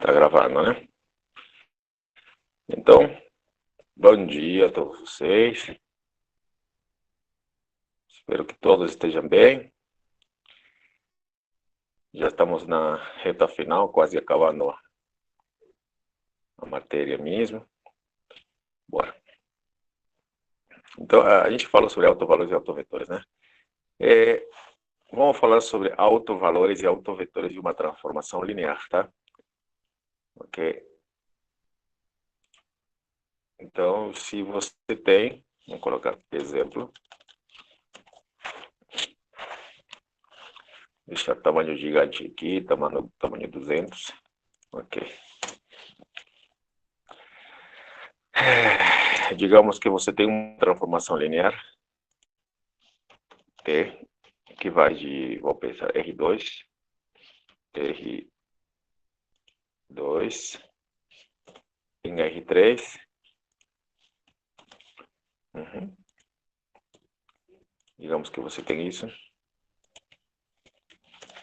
Tá gravando, né? Então, bom dia a todos vocês. Espero que todos estejam bem. Já estamos na reta final, quase acabando a matéria mesmo. Bora. Então, a gente falou sobre autovalores e autovetores, né? Vamos falar sobre autovalores e autovetores de uma transformação linear, tá? Ok? Então, se você tem, vamos colocar exemplo. Deixar tamanho gigante aqui, tamanho 200. Ok. Digamos que você tem uma transformação linear, T, que vai de, vou pensar, R2 em R3. Digamos que você tem isso,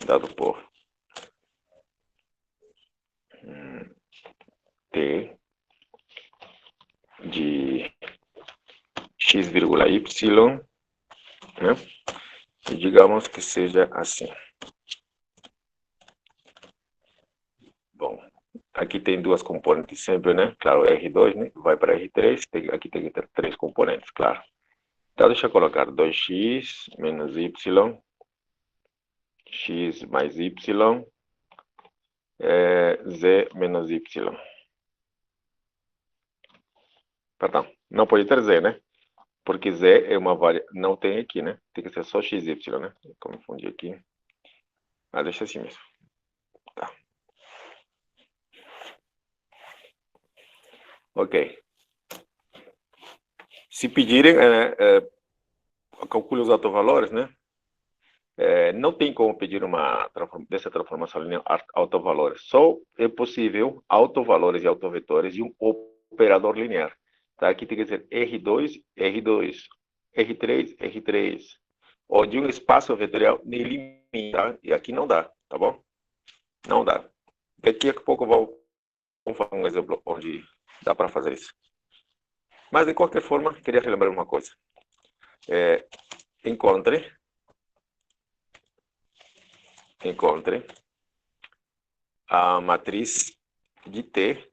dado por T de x, y, né? E digamos que seja assim. Bom, aqui tem duas componentes sempre, né? Claro, R2, né? Vai para R3, aqui tem que ter três componentes, claro. Então, deixa eu colocar 2x menos y, x mais y, z menos y. Perdão, não pode ter z, né? Porque z é uma variável, não tem aqui, né? Tem que ser só x, y, né? Confundi aqui. Mas deixa assim mesmo. Tá. Ok. Se pedirem, calcule os autovalores, né? Não tem como pedir dessa transformação linear autovalores. Só é possível autovalores e autovetores de um operador linear. Tá? Aqui tem que ser R2, R2, R3, R3. Ou de um espaço vetorial ilimitado. E aqui não dá, tá bom? Não dá. Daqui a pouco vamos fazer um exemplo onde dá para fazer isso. Mas, de qualquer forma, queria relembrar uma coisa. Encontre a matriz de T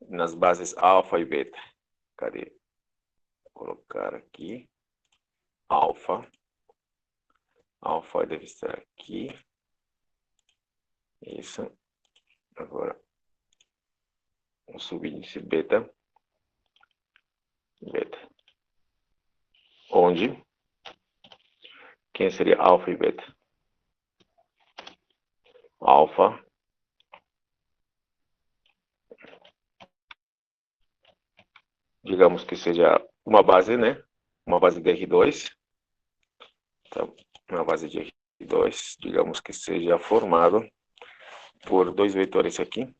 nas bases alfa e beta. Cadê? Vou colocar aqui. Alfa deve estar aqui. Isso. Agora, um subíndice beta. Onde? Quem seria alfa e beta? Alfa. Digamos que seja uma base, né? Uma base de R2. Então, uma base de R2, digamos que seja formado por dois vetores aqui.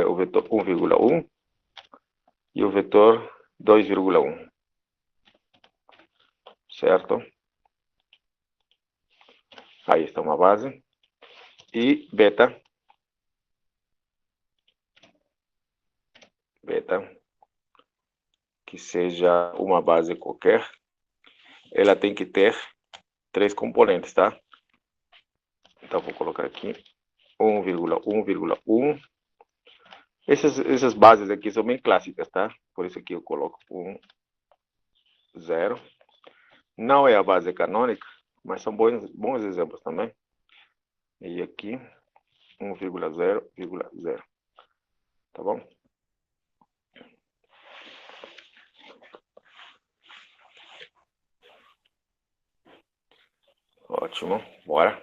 O vetor 1,1 e o vetor 2,1. Certo? Aí está uma base. E beta, que seja uma base qualquer, ela tem que ter três componentes, tá? Então, vou colocar aqui 1,1,1. Essas bases aqui são bem clássicas, tá? Por isso aqui eu coloco 1, 0. Não é a base canônica, mas são bons exemplos também. E aqui 1,0,0. Tá bom? Ótimo, bora.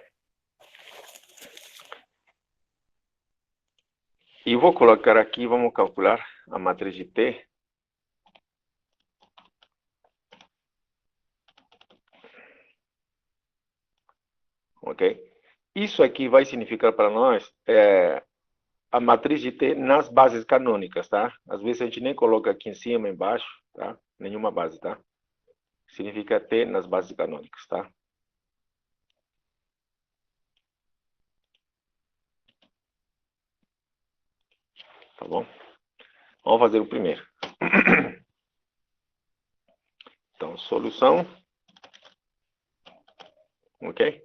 E vou colocar aqui, vamos calcular a matriz de T. Ok? Isso aqui vai significar para nós a matriz de T nas bases canônicas, tá? Às vezes a gente nem coloca aqui em cima, embaixo, tá? Nenhuma base, tá? Significa T nas bases canônicas, tá? tá bom? Vamos fazer o primeiro. Então, solução. Ok?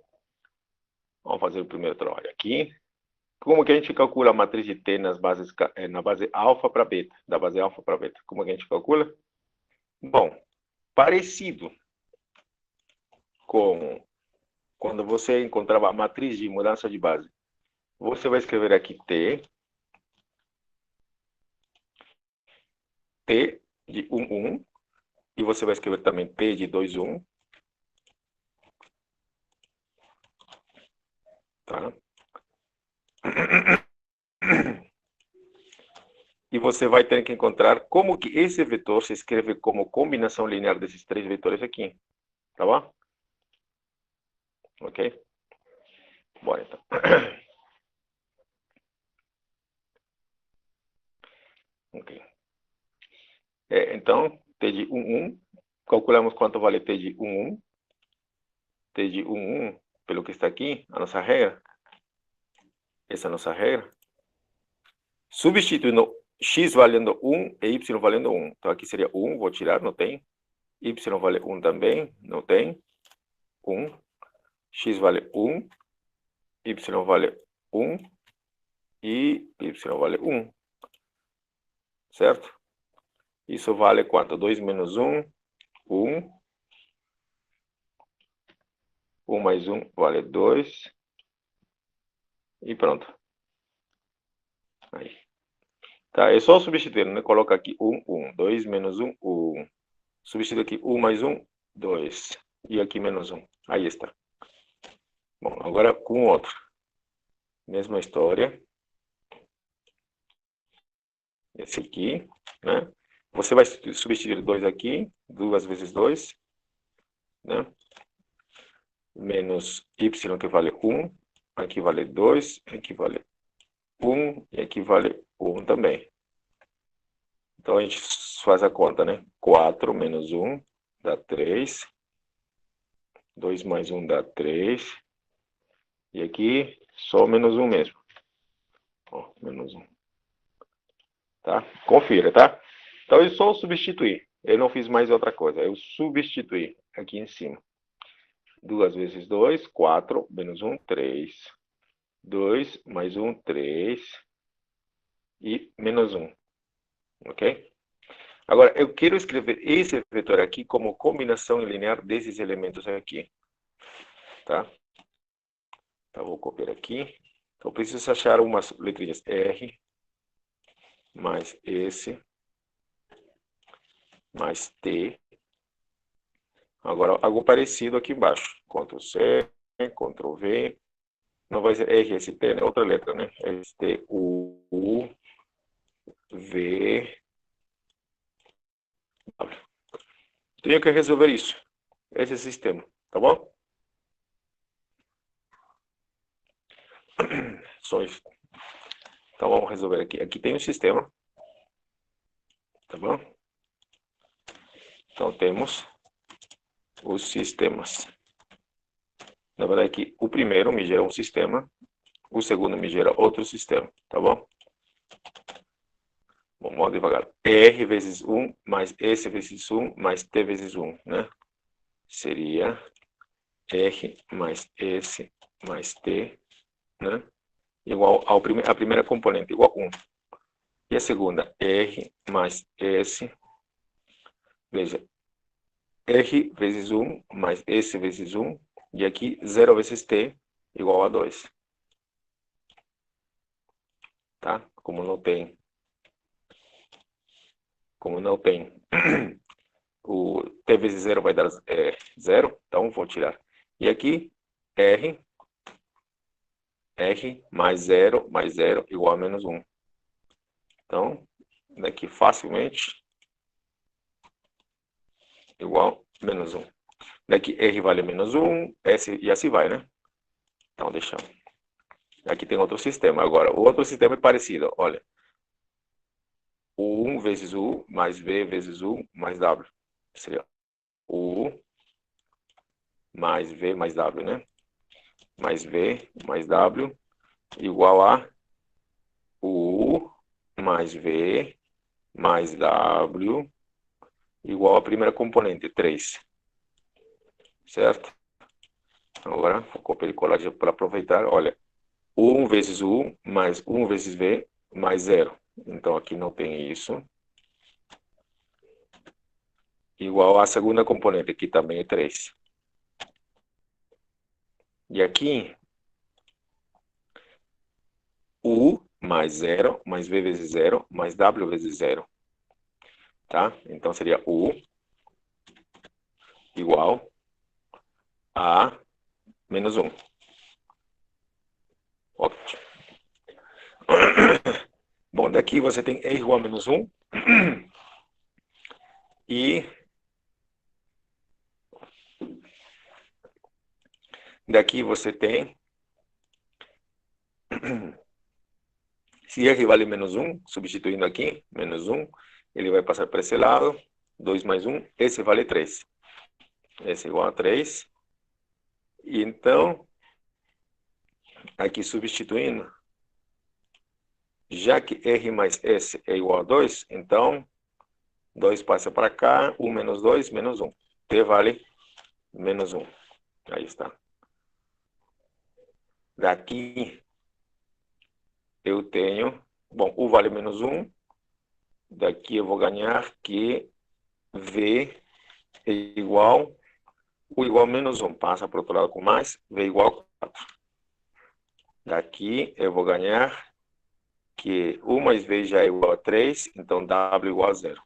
Vamos fazer o primeiro trabalho aqui. Como que a gente calcula a matriz de T na base alfa para beta? Da base alfa para beta. Como que a gente calcula? Bom, parecido com quando você encontrava a matriz de mudança de base. Você vai escrever aqui T de 1, 1. E você vai escrever também T de 2, 1. Tá? E você vai ter que encontrar como que esse vetor se escreve como combinação linear desses três vetores aqui. Tá bom? Ok? Bora então. Ok. Então, T de 1, 1. Calculamos quanto vale T de 1, 1. T de 1, 1, pelo que está aqui, a nossa regra. Essa é a nossa regra. Substituindo x valendo 1 e y valendo 1. Então, aqui seria 1, vou tirar, não tem. Y vale 1 também, não tem. 1. X vale 1. Y vale 1. E y vale 1. Certo? Isso vale quanto? 2 menos 1, 1. 1 mais 1 vale 2. E pronto. Aí. Tá, é só substituir, né? Coloca aqui 1, 1. 2 menos 1, 1. Substitui aqui 1 mais 1, 2. E aqui menos 1. Aí está. Bom, agora com o outro. Mesma história. Esse aqui, né? Você vai substituir 2 aqui. 2 vezes 2. Né? Menos y, que vale 1. Aqui vale 2. Aqui vale 1. E aqui vale 1 também. Então, a gente faz a conta, né? 4 menos 1 dá 3. 2 mais 1 dá 3. E aqui, só menos 1 mesmo. Ó, menos 1. Tá? Confira, tá? Então, eu só substituir. Eu não fiz mais outra coisa. Eu substituí aqui em cima. 2 vezes 2, 4. Menos 1, 3. 2 mais 1, 3. E menos 1. Ok? Agora, eu quero escrever esse vetor aqui como combinação linear desses elementos aqui. Tá? Então, vou copiar aqui. Então, preciso achar umas letrinhas R, mais esse, mais T. Agora, algo parecido aqui embaixo. Ctrl C, Ctrl V. Não vai ser RST, né? Outra letra, né? ST, U, V, W. Tenho que resolver isso. Esse é o sistema, tá bom? Só isso. Então, vamos resolver aqui. Aqui tem um sistema. Tá bom? Então, temos os sistemas. Na verdade, aqui, o primeiro me gera um sistema. O segundo me gera outro sistema. Tá bom? Vamos devagar. R vezes 1 mais S vezes 1 mais T vezes 1, né? Seria R mais S mais T, né? Igual a primeira componente, igual a 1. E a segunda, R mais S. Veja, R vezes 1 mais S vezes 1. E aqui, 0 vezes T igual a 2. Tá? Como não tem o T vezes 0 vai dar 0, então vou tirar. E aqui, R mais 0 igual a menos 1. Então, daqui facilmente, igual a menos 1. Daqui R vale menos 1, S e assim vai, né? Então, deixamos. Aqui tem outro sistema. Agora, o outro sistema é parecido. Olha, U1 vezes U mais V vezes U mais W. Seria U mais V mais W, né? Mais V mais W igual a U mais V mais W igual à primeira componente, 3. Certo? Agora, vou copiar e colar para aproveitar. Olha, 1 vezes U mais 1 vezes V mais 0. Então, aqui não tem isso. Igual à segunda componente, que também é 3. E aqui, U mais 0, mais V vezes 0, mais W vezes 0. Tá? Então, seria U igual a menos 1. Ótimo. Bom, daqui você tem E igual a menos 1. E daqui você tem, se R vale menos 1, substituindo aqui, menos 1, ele vai passar para esse lado, 2 mais 1, esse vale 3. Esse é igual a 3. E então, aqui substituindo, já que R mais S é igual a 2, então 2 passa para cá, 1 menos 2, menos 1. T vale menos 1. Aí está. Daqui eu tenho, bom, U vale menos 1. Daqui eu vou ganhar que V é igual, U igual a menos 1. Passa para o outro lado com mais, V igual a 4. Daqui eu vou ganhar que U mais V já é igual a 3, então W igual a 0.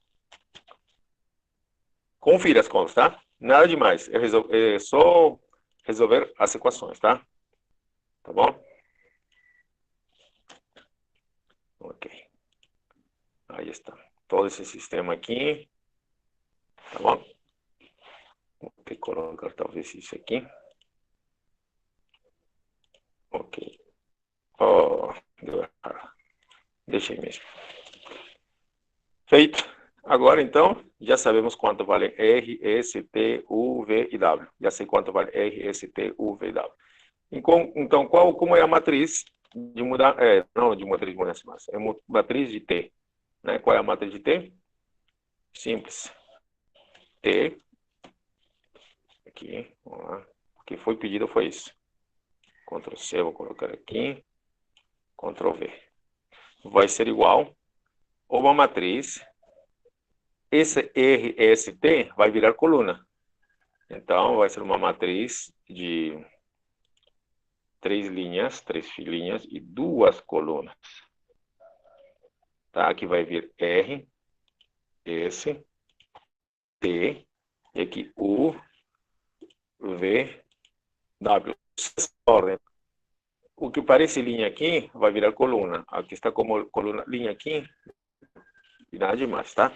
Confira as contas, tá? Nada demais. É só resolver as equações, tá? Tá bom? Ok. Aí está. Todo esse sistema aqui. Tá bom? Vou ter que colocar talvez isso aqui. Ok. Oh, deu errado. Deixei mesmo. Feito. Agora, então, já sabemos quanto vale R, S, T, U, V e W. Já sei quanto vale R, S, T, U, V e W. Então, como é a matriz de mudar... não de matriz de mudança de massa. É matriz de T. Né? Qual é a matriz de T? Simples. T. Aqui. Vamos lá. O que foi pedido foi isso. Ctrl C, vou colocar aqui. Ctrl V. Vai ser igual a uma matriz. Esse RST vai virar coluna. Então, vai ser uma matriz de 3 linhas, 3 filinhas e 2 colunas. Tá? Aqui vai vir R, S, T, e aqui U, V, W. Ordem. O que parece linha aqui vai virar coluna. Aqui está como coluna, linha aqui, e nada demais, tá?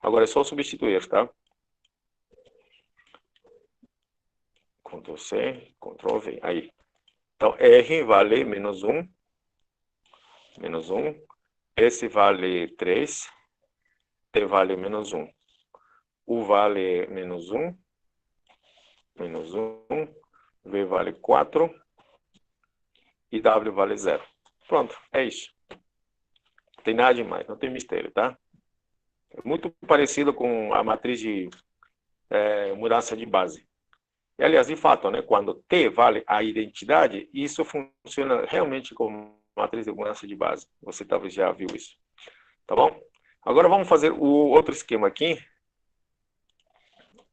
Agora é só substituir, tá? Ctrl C, Ctrl V. Aí. Então, R vale menos 1. Menos 1. S vale 3. T vale menos 1. U vale menos 1. Menos 1. V vale 4. E W vale 0. Pronto, é isso. Não tem nada demais, não tem mistério, tá? É muito parecido com a matriz de mudança de base. E, aliás, de fato, né, quando T vale a identidade, isso funciona realmente como matriz de mudança de base. Você talvez já viu isso. Tá bom? Agora vamos fazer o outro esquema aqui,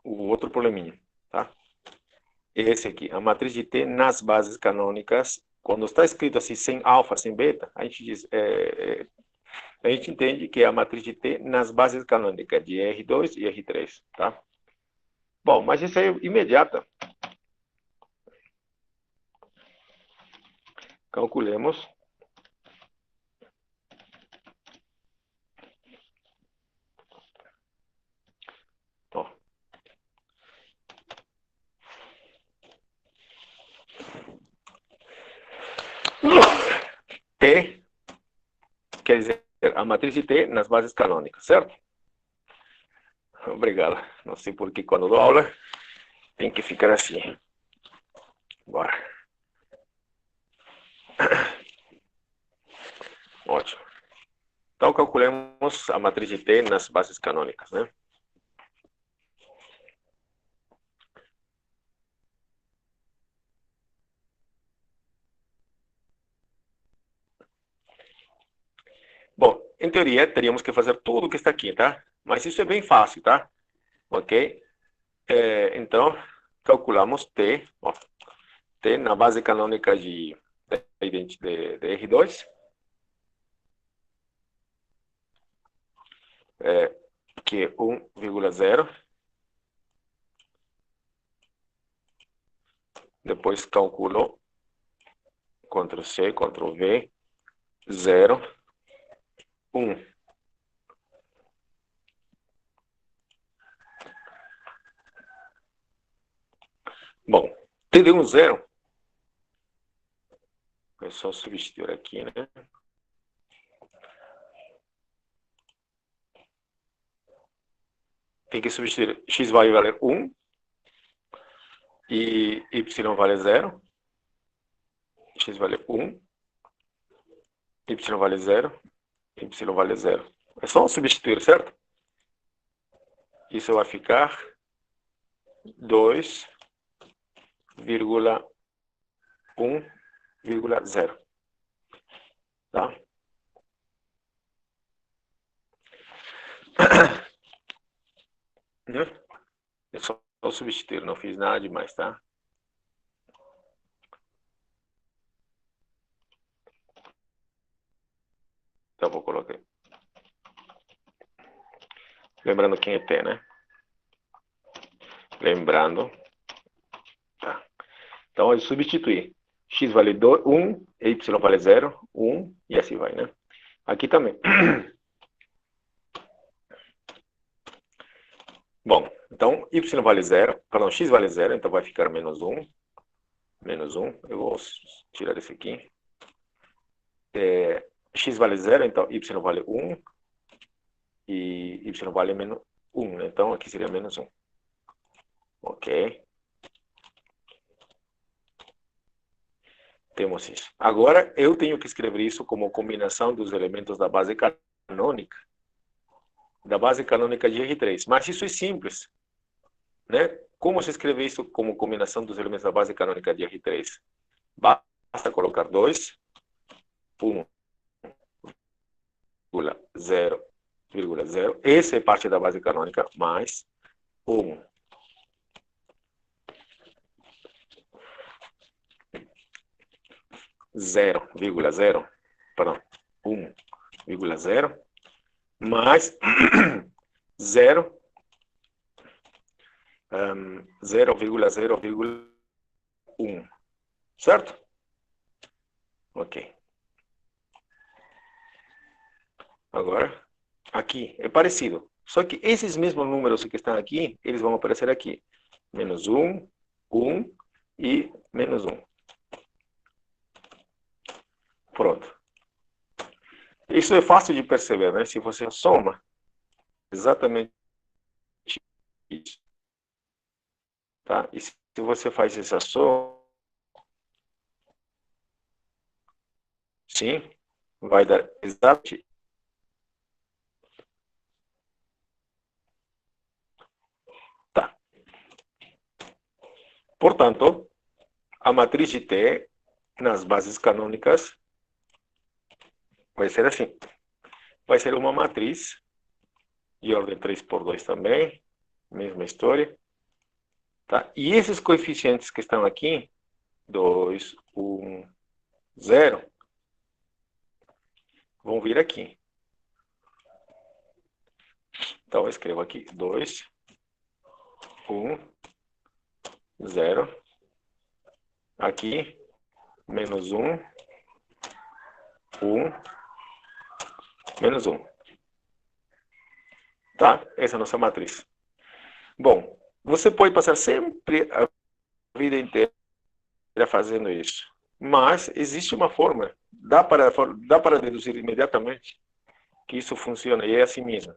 o outro probleminha, tá? Esse aqui, a matriz de T nas bases canônicas. Quando está escrito assim, sem alfa, sem beta, a gente diz, a gente entende que é a matriz de T nas bases canônicas de R2 e R3, tá? Bom, mas isso é imediata. Calculemos. Ó. T quer dizer a matriz de T nas bases canônicas, certo? Obrigado. Não sei por que quando dou aula tem que ficar assim. Bora. Ótimo. Então, calculemos a matriz de T nas bases canônicas, né? Bom, em teoria, teríamos que fazer tudo o que está aqui, tá? Mas isso é bem fácil, tá? Ok? Então, calculamos T, ó, T na base canônica de R2, que é 1,0. Depois calculo Ctrl C, Ctrl V, 0, 1. Bom, T de 1, 0. É só substituir aqui, né? Tem que substituir. X vai valer 1 e Y vale 0. X vale 1, Y vale 0, Y vale 0. É só substituir, certo? Isso vai ficar 2,1,0. Tá? É só substituir, não fiz nada demais, tá? Então vou colocar. Lembrando quem é T, né? Lembrando. Tá. Então eu substituir. X vale 1, Y vale 0, 1 e assim vai, né? Aqui também. Bom, então Y vale 0, perdão, X vale 0, então vai ficar menos 1. Menos 1, eu vou tirar esse aqui. X vale 0, então Y vale 1 e Y vale menos 1, né? Então aqui seria menos 1. Ok. Temos isso. Agora eu tenho que escrever isso como combinação dos elementos da base canônica. Da base canônica de R3. Mas isso é simples, né? Como se escreve isso como combinação dos elementos da base canônica de R3? Basta colocar 2, 1,0,0. Essa é parte da base canônica, mais 1. 0,0, perdão, 1,0, mais 0, 0,0,1, certo? Ok. Agora, aqui é parecido. Só que esses mesmos números que estão aqui, eles vão aparecer aqui. Menos 1, 1 e menos 1. Pronto. Isso é fácil de perceber, né? Se você soma, exatamente isso. Tá? E se você faz essa soma, sim, vai dar exatamente. Tá. Portanto, a matriz de T nas bases canônicas vai ser assim. Vai ser uma matriz de ordem 3 por 2 também, mesma história. Tá? E esses coeficientes que estão aqui, 2, 1, 0, vão vir aqui. Então, eu escrevo aqui 2, 1, 0. Aqui, menos 1, 1, menos 1. Tá? Essa é a nossa matriz. Bom, você pode passar sempre a vida inteira fazendo isso. Mas existe uma forma, dá para deduzir imediatamente que isso funciona e é assim mesmo.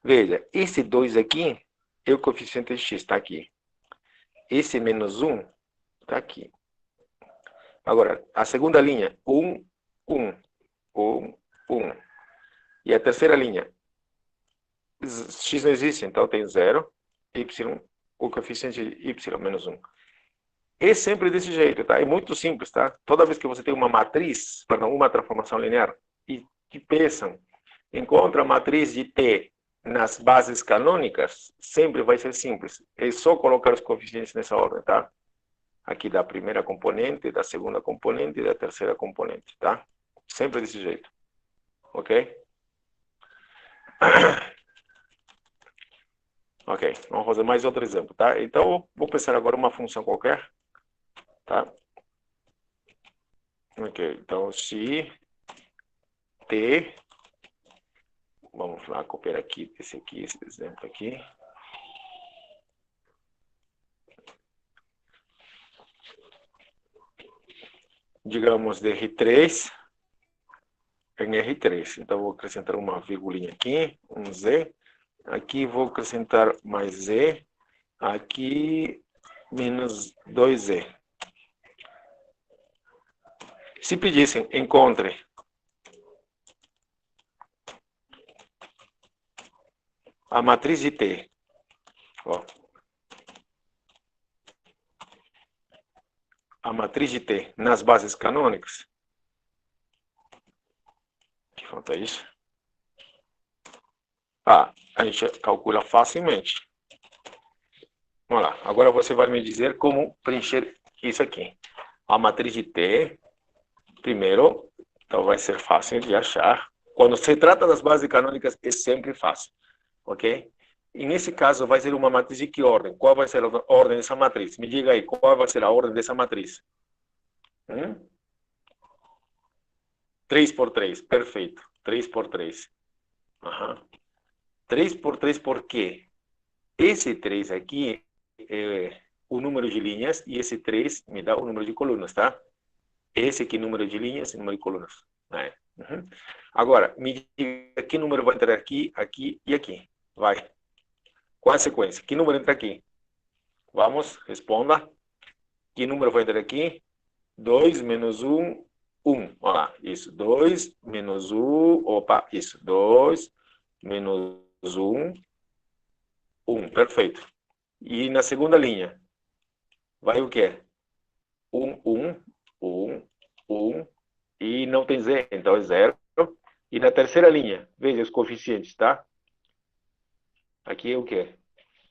Veja, esse 2 aqui é o coeficiente de x, está aqui. Esse menos 1 está aqui. Agora, a segunda linha, 1, 1, 1, 1. E a terceira linha, x não existe, então tem 0, y, o coeficiente de y menos 1. É sempre desse jeito, tá? É muito simples, tá? Toda vez que você tem uma matriz, perdão, uma transformação linear, e que pensam, encontra a matriz de T nas bases canônicas, sempre vai ser simples. É só colocar os coeficientes nessa ordem, tá? Aqui da primeira componente, da segunda componente e da terceira componente, tá? Sempre desse jeito, ok? Ok, vamos fazer mais outro exemplo, tá? Então, vou pensar agora uma função qualquer, tá? Ok, então, se T, vamos lá, copiar aqui, esse exemplo aqui. Digamos de R3 em R3. Então, vou acrescentar uma virgulinha aqui, um Z. Aqui vou acrescentar mais Z. Aqui, menos 2Z. Se pedissem, encontre a matriz de T. Ó. A matriz de T nas bases canônicas. Que falta isso? Ah, a gente calcula facilmente. Vamos lá. Agora você vai me dizer como preencher isso aqui. A matriz de T, primeiro, então vai ser fácil de achar. Quando se trata das bases canônicas, é sempre fácil. Ok? E nesse caso, vai ser uma matriz de que ordem? Qual vai ser a ordem dessa matriz? Me diga aí, qual vai ser a ordem dessa matriz? 3 por 3, perfeito. 3 por 3. Uhum. 3 por 3 por quê? Esse 3 aqui é o número de linhas e esse 3 me dá o número de colunas, tá? Esse aqui, número de linhas e número de colunas. Uhum. Agora, me diga que número vai entrar aqui, aqui e aqui. Vai. Qual a sequência? Que número entra aqui? Vamos, responda. Que número vai entrar aqui? 2 menos 1, 1. Olha lá, isso. 2 menos 1, opa, isso. 2 menos 1, 1. Perfeito. E na segunda linha, vai o quê? 1, 1, 1, 1. E não tem Z, então é 0. E na terceira linha, veja os coeficientes, tá? Aqui é o quê?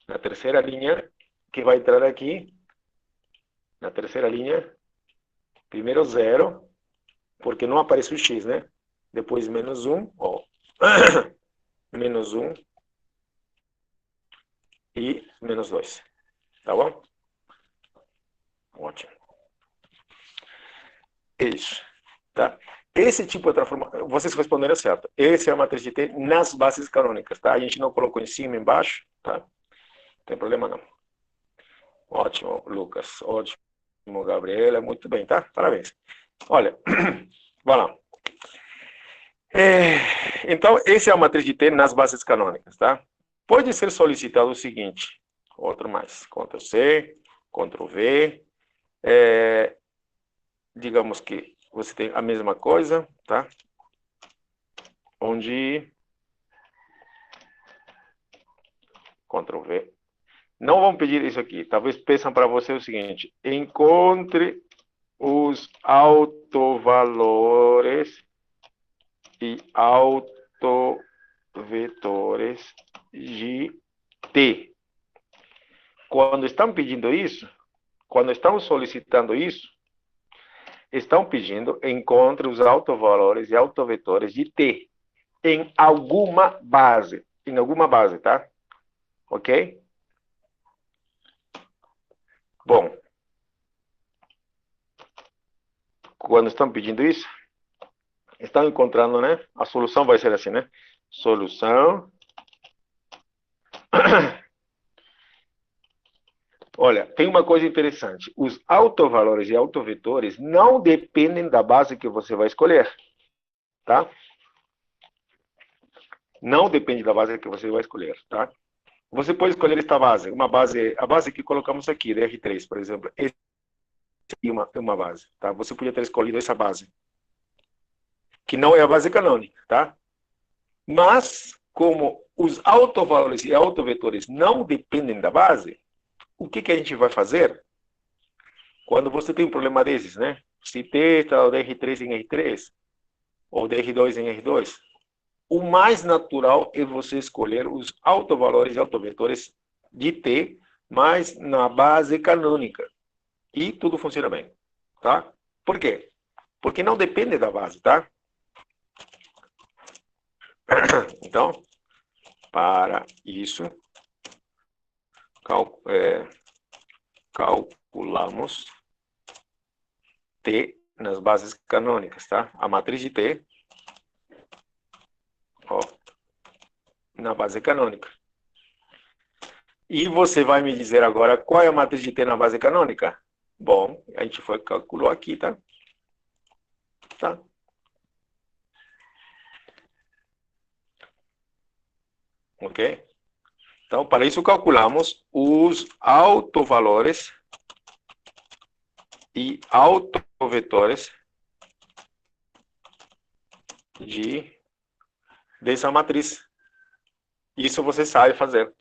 Na terceira linha, que vai entrar aqui, na terceira linha, primeiro 0, porque não aparece o x, né? Depois menos 1, ó. Menos 1 e menos 2. Tá bom? Ótimo. Isso. Tá? Esse tipo de transformação, vocês responderam certo. Essa é a matriz de T nas bases canônicas, tá? A gente não colocou em cima e embaixo, tá? Não tem problema não. Ótimo, Lucas. Ótimo, Gabriela. Muito bem, tá? Parabéns. Olha, vai lá. Então, essa é a matriz de T nas bases canônicas, tá? Pode ser solicitado o seguinte, outro mais, Ctrl C, Ctrl V, digamos que você tem a mesma coisa, tá? Onde, Ctrl V, não vamos pedir isso aqui, talvez peçam para você o seguinte, encontre os autovalores e autovetores de T. Quando estão pedindo isso, quando estão solicitando isso, estão pedindo encontre os autovalores e autovetores de T em alguma base, tá? Ok? Bom, quando estão pedindo isso, estão encontrando, né? A solução vai ser assim, né? Solução. Olha, tem uma coisa interessante. Os autovalores e autovetores não dependem da base que você vai escolher, tá? Não depende da base que você vai escolher, tá? Você pode escolher esta base, a base que colocamos aqui, da R3, por exemplo. Essa é uma base, tá? Você podia ter escolhido essa base. que não é a base canônica, tá? Mas, como os autovalores e autovetores não dependem da base, o que a gente vai fazer quando você tem um problema desses, né? Se T está de R3 em R3, ou de R2 em R2, o mais natural é você escolher os autovalores e autovetores de T, mas na base canônica. E tudo funciona bem, tá? Por quê? Porque não depende da base, tá? Então, para isso, calculamos T nas bases canônicas, tá? A matriz de T, ó, na base canônica. E você vai me dizer agora qual é a matriz de T na base canônica? Bom, a gente calculou aqui, tá? Tá? Ok? Então, para isso calculamos os autovalores e autovetores dessa matriz. Isso você sabe fazer,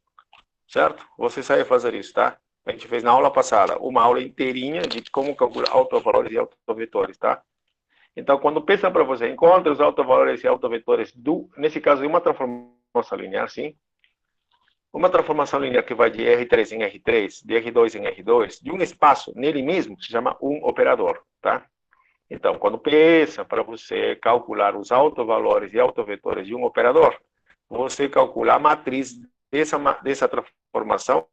certo? Você sabe fazer isso, tá? A gente fez na aula passada uma aula inteirinha de como calcular autovalores e autovetores, tá? Então, quando pensa para você, encontre os autovalores e autovetores nesse caso, de uma transformação linear, sim. Uma transformação linear que vai de R3 em R3, de R2 em R2, de um espaço nele mesmo, se chama um operador, tá? Então, quando pensa para você calcular os autovalores e autovetores de um operador, você calcula a matriz dessa transformação,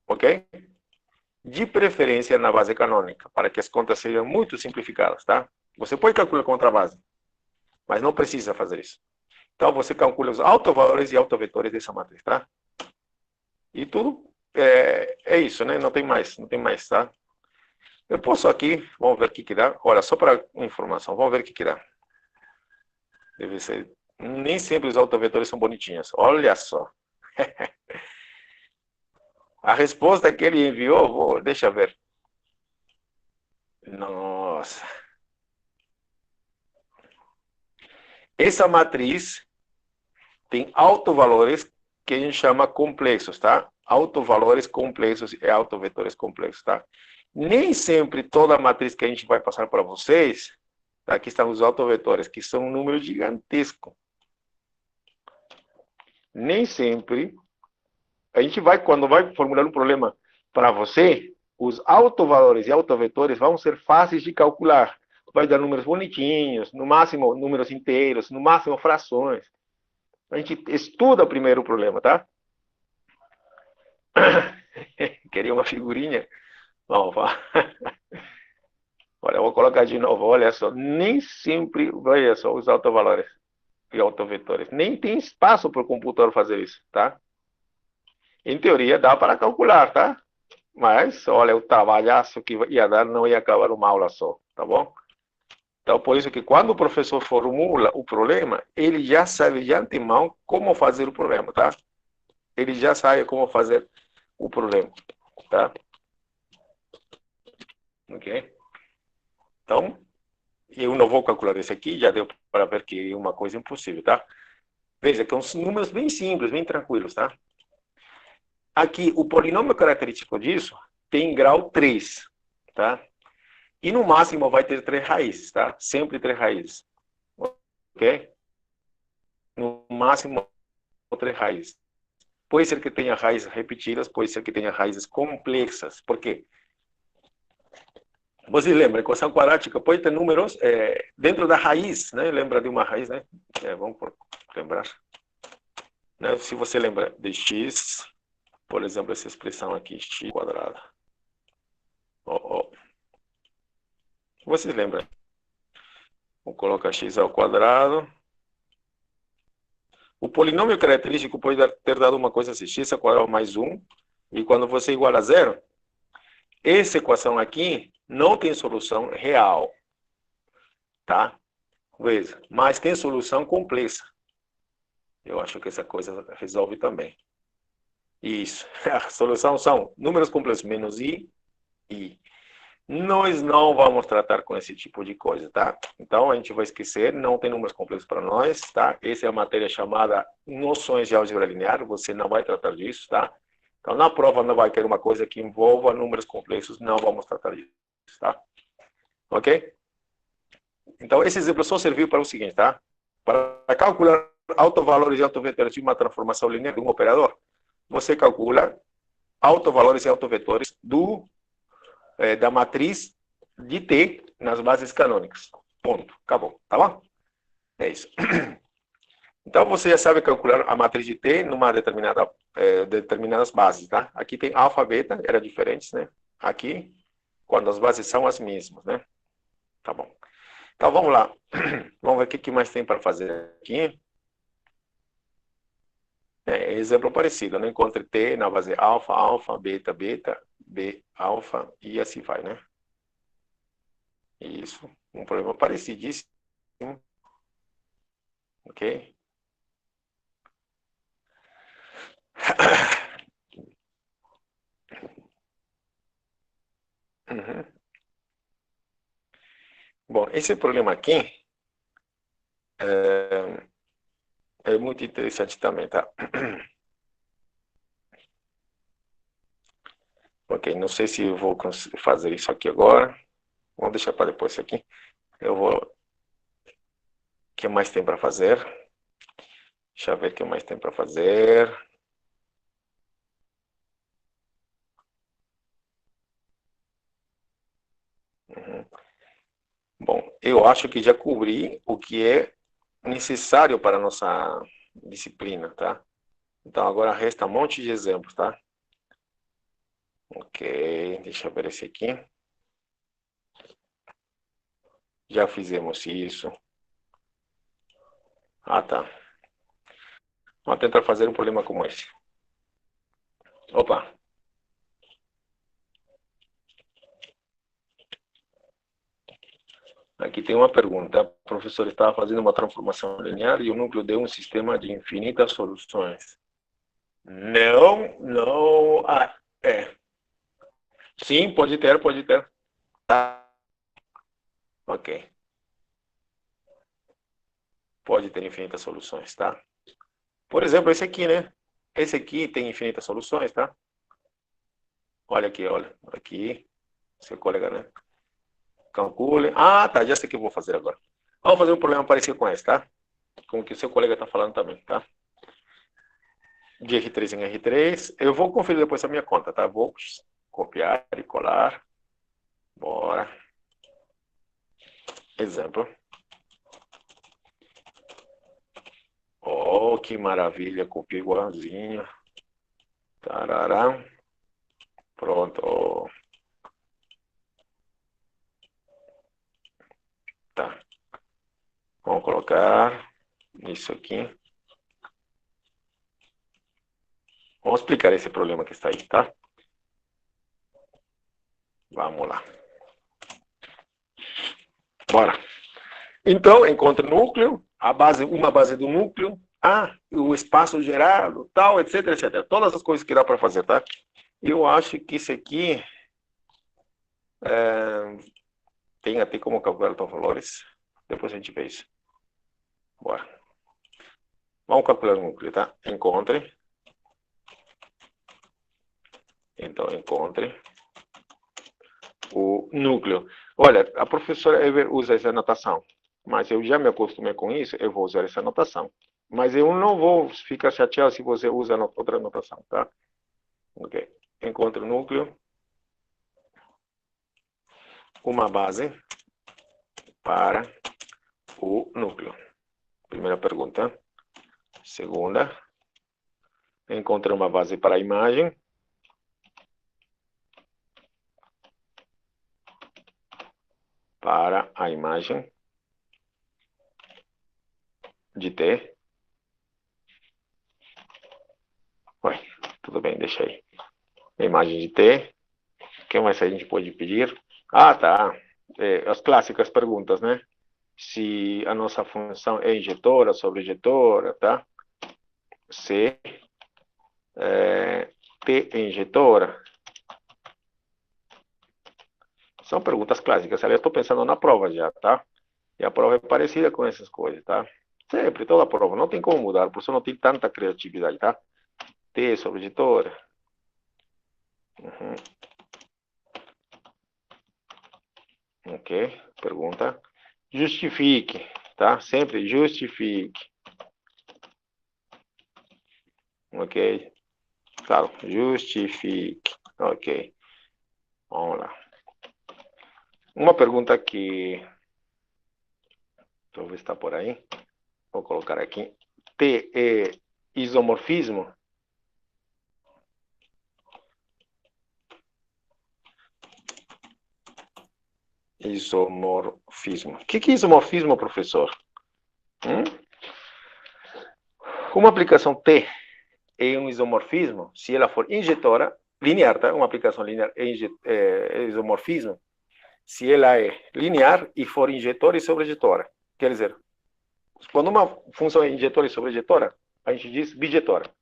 ok? De preferência na base canônica, para que as contas sejam muito simplificadas, tá? Você pode calcular contra a base, mas não precisa fazer isso. Então, você calcula os autovalores e autovetores dessa matriz, tá? E tudo é isso, né? Não tem mais, tá? Eu posso aqui, vamos ver o que dá. Olha, só para informação, vamos ver o que dá. Deve ser. Nem sempre os autovetores são bonitinhos. Olha só. A resposta que ele enviou, deixa eu ver. Nossa. Essa matriz tem autovalores que a gente chama complexos, tá? Autovalores complexos e autovetores complexos, tá? Nem sempre toda a matriz que a gente vai passar para vocês, tá? Aqui estão os autovetores, que são um número gigantesco. Nem sempre a gente vai, quando vai formular um problema para você, os autovalores e autovetores vão ser fáceis de calcular. Vai dar números bonitinhos, no máximo números inteiros, no máximo frações. A gente estuda primeiro o problema, tá? Queria uma figurinha? Vamos, olha, eu vou colocar de novo, olha só. Nem sempre, olha só, os autovalores e autovetores. Nem tem espaço para o computador fazer isso, tá? Em teoria, dá para calcular, tá? Mas, olha, o trabalhaço que ia dar não ia acabar uma aula só, tá bom? Então, por isso que quando o professor formula o problema, ele já sabe de antemão como fazer o problema, tá? Ele já sabe como fazer o problema, tá? Ok? Então, eu não vou calcular esse aqui, já deu para ver que é uma coisa impossível, tá? Veja que são números bem simples, bem tranquilos, tá? Aqui, o polinômio característico disso tem grau 3, tá? E no máximo vai ter 3 raízes, tá? Sempre 3 raízes. Ok? No máximo 3 raízes. Pode ser que tenha raízes repetidas, pode ser que tenha raízes complexas. Por quê? Você lembra, equação quadrática pode ter números dentro da raiz, né? Lembra de uma raiz, né? Vamos lembrar. Né? Se você lembra de x, por exemplo, essa expressão aqui, x quadrado. Você lembra? Vou colocar x ao quadrado. O polinômio característico pode ter dado uma coisa assim, x ao quadrado mais 1. E quando você iguala a zero, essa equação aqui não tem solução real. Tá? Veja, mas tem solução complexa. Eu acho que essa coisa resolve também. Isso. A solução são números complexos menos i. Nós não vamos tratar com esse tipo de coisa, tá? Então, a gente vai esquecer, não tem números complexos para nós, tá? Essa é a matéria chamada noções de álgebra linear, você não vai tratar disso, tá? Então, na prova não vai ter uma coisa que envolva números complexos, não vamos tratar disso, tá? Ok? Então, esse exemplo só serviu para o seguinte, tá? Para calcular autovalores e autovetores de uma transformação linear de um operador, você calcula autovalores e autovetores da matriz de T nas bases canônicas. Ponto. Acabou. Tá bom? É isso. Então, você já sabe calcular a matriz de T numa determinadas bases, tá? Aqui tem alfa, beta, era diferentes, né? Aqui, quando as bases são as mesmas, né? Tá bom. Então, vamos lá. Vamos ver o que mais tem para fazer aqui. Exemplo parecido, né? Encontre T na base alfa, alfa, beta, beta, B, alfa, e assim vai, né? Isso. Um problema parecidíssimo, ok? Uhum. Bom, esse problema aqui é muito interessante também, tá? Ok, não sei se eu vou fazer isso aqui agora. Vamos deixar para depois isso aqui. Eu vou. O que mais tem para fazer? Deixa eu ver o que mais tem para fazer. Uhum. Bom, eu acho que já cobri o que é necessário para a nossa disciplina, tá? Então agora resta um monte de exemplos, tá? Ok, deixa eu ver esse aqui. Já fizemos isso. Ah, tá. Vamos tentar fazer um problema como esse. Opa, aqui tem uma pergunta. O professor estava fazendo uma transformação linear e o núcleo deu um sistema de infinitas soluções. Não, não. Ah, é. Sim, pode ter, pode ter. Tá. Ok. Pode ter infinitas soluções, tá? Por exemplo, esse aqui, né? Esse aqui tem infinitas soluções, tá? Olha aqui, olha. Aqui, seu colega, né? Calcule. Ah, tá. Já sei o que eu vou fazer agora. Vamos fazer um problema parecido com esse, tá? Com o que o seu colega está falando também, tá? De R3 em R3. Eu vou conferir depois a minha conta, tá? Vou copiar e colar. Bora. Exemplo. Oh, que maravilha. Copiei igualzinho. Tarará. Pronto. Tá. Vamos colocar isso aqui. Vamos explicar esse problema que está aí, tá? Vamos lá. Bora. Então, encontre núcleo, uma base do núcleo, o espaço gerado, tal, etc, etc. Todas as coisas que dá para fazer, tá? Eu acho que isso aqui tem até como calcular os valores. Depois a gente vê isso. Bora. Vamos calcular o núcleo, tá? Encontre. Então, encontre o núcleo. Olha, a professora Ever usa essa anotação, mas eu já me acostumei com isso, eu vou usar essa anotação. Mas eu não vou ficar chateado se você usa outra anotação, tá? Ok. Encontre o núcleo, uma base para o núcleo. Primeira pergunta. Segunda, encontre uma base para a imagem. Para a imagem de T. Ué, tudo bem, deixa aí. A imagem de T. O que mais a gente pode pedir? Ah, tá. As clássicas perguntas, né? Se a nossa função é injetora, sobre-injetora, tá? Se T é injetora, São perguntas clássicas. Ali eu estou pensando na prova já, tá? E a prova é parecida com essas coisas, tá? Sempre, toda prova. Não tem como mudar, por isso não tem tanta criatividade, tá? T sobre editora. Uhum. Ok, pergunta. Justifique, tá? Sempre justifique. Ok, claro, justifique. Ok, vamos lá. Uma pergunta que talvez está por aí. Vou colocar aqui. T é isomorfismo? Isomorfismo. O que é isomorfismo, professor? Uma aplicação T é um isomorfismo se ela for injetora, linear, tá? Uma aplicação linear é isomorfismo se ela é linear e for injetora e sobrejetora. Quer dizer, quando uma função é injetora e sobrejetora, a gente diz bijetora.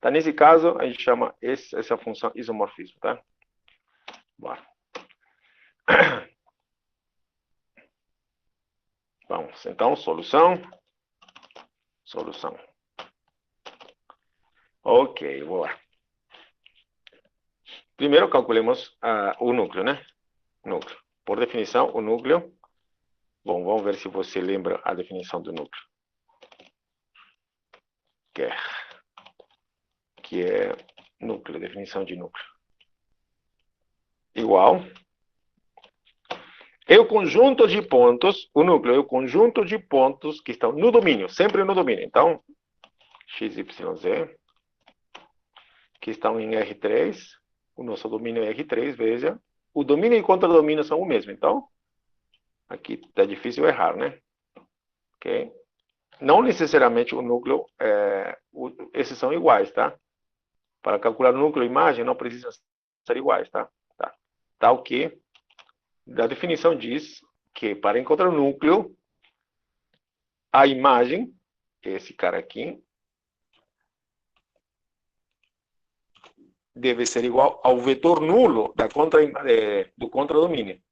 Tá? Nesse caso, a gente chama essa função isomorfismo. Tá? Bora. Vamos, então, solução. Solução. Ok, vou lá. Primeiro calculemos o núcleo, né? Núcleo. Por definição, o núcleo. Bom, vamos ver se você lembra a definição do núcleo. Que é núcleo, definição de núcleo. Igual. É o conjunto de pontos, o núcleo é o conjunto de pontos que estão no domínio, sempre no domínio. Então, x, y, z, que estão em R3, o nosso domínio é R3, veja. O domínio e contradomínio são o mesmo, então, aqui está difícil errar, né? Ok? Não necessariamente o núcleo, esses são iguais, tá? Para calcular o núcleo e imagem, não precisam ser iguais, tá? Tá o que? A definição diz que para encontrar o núcleo, a imagem, esse cara aqui, deve ser igual ao vetor nulo do contradomínio.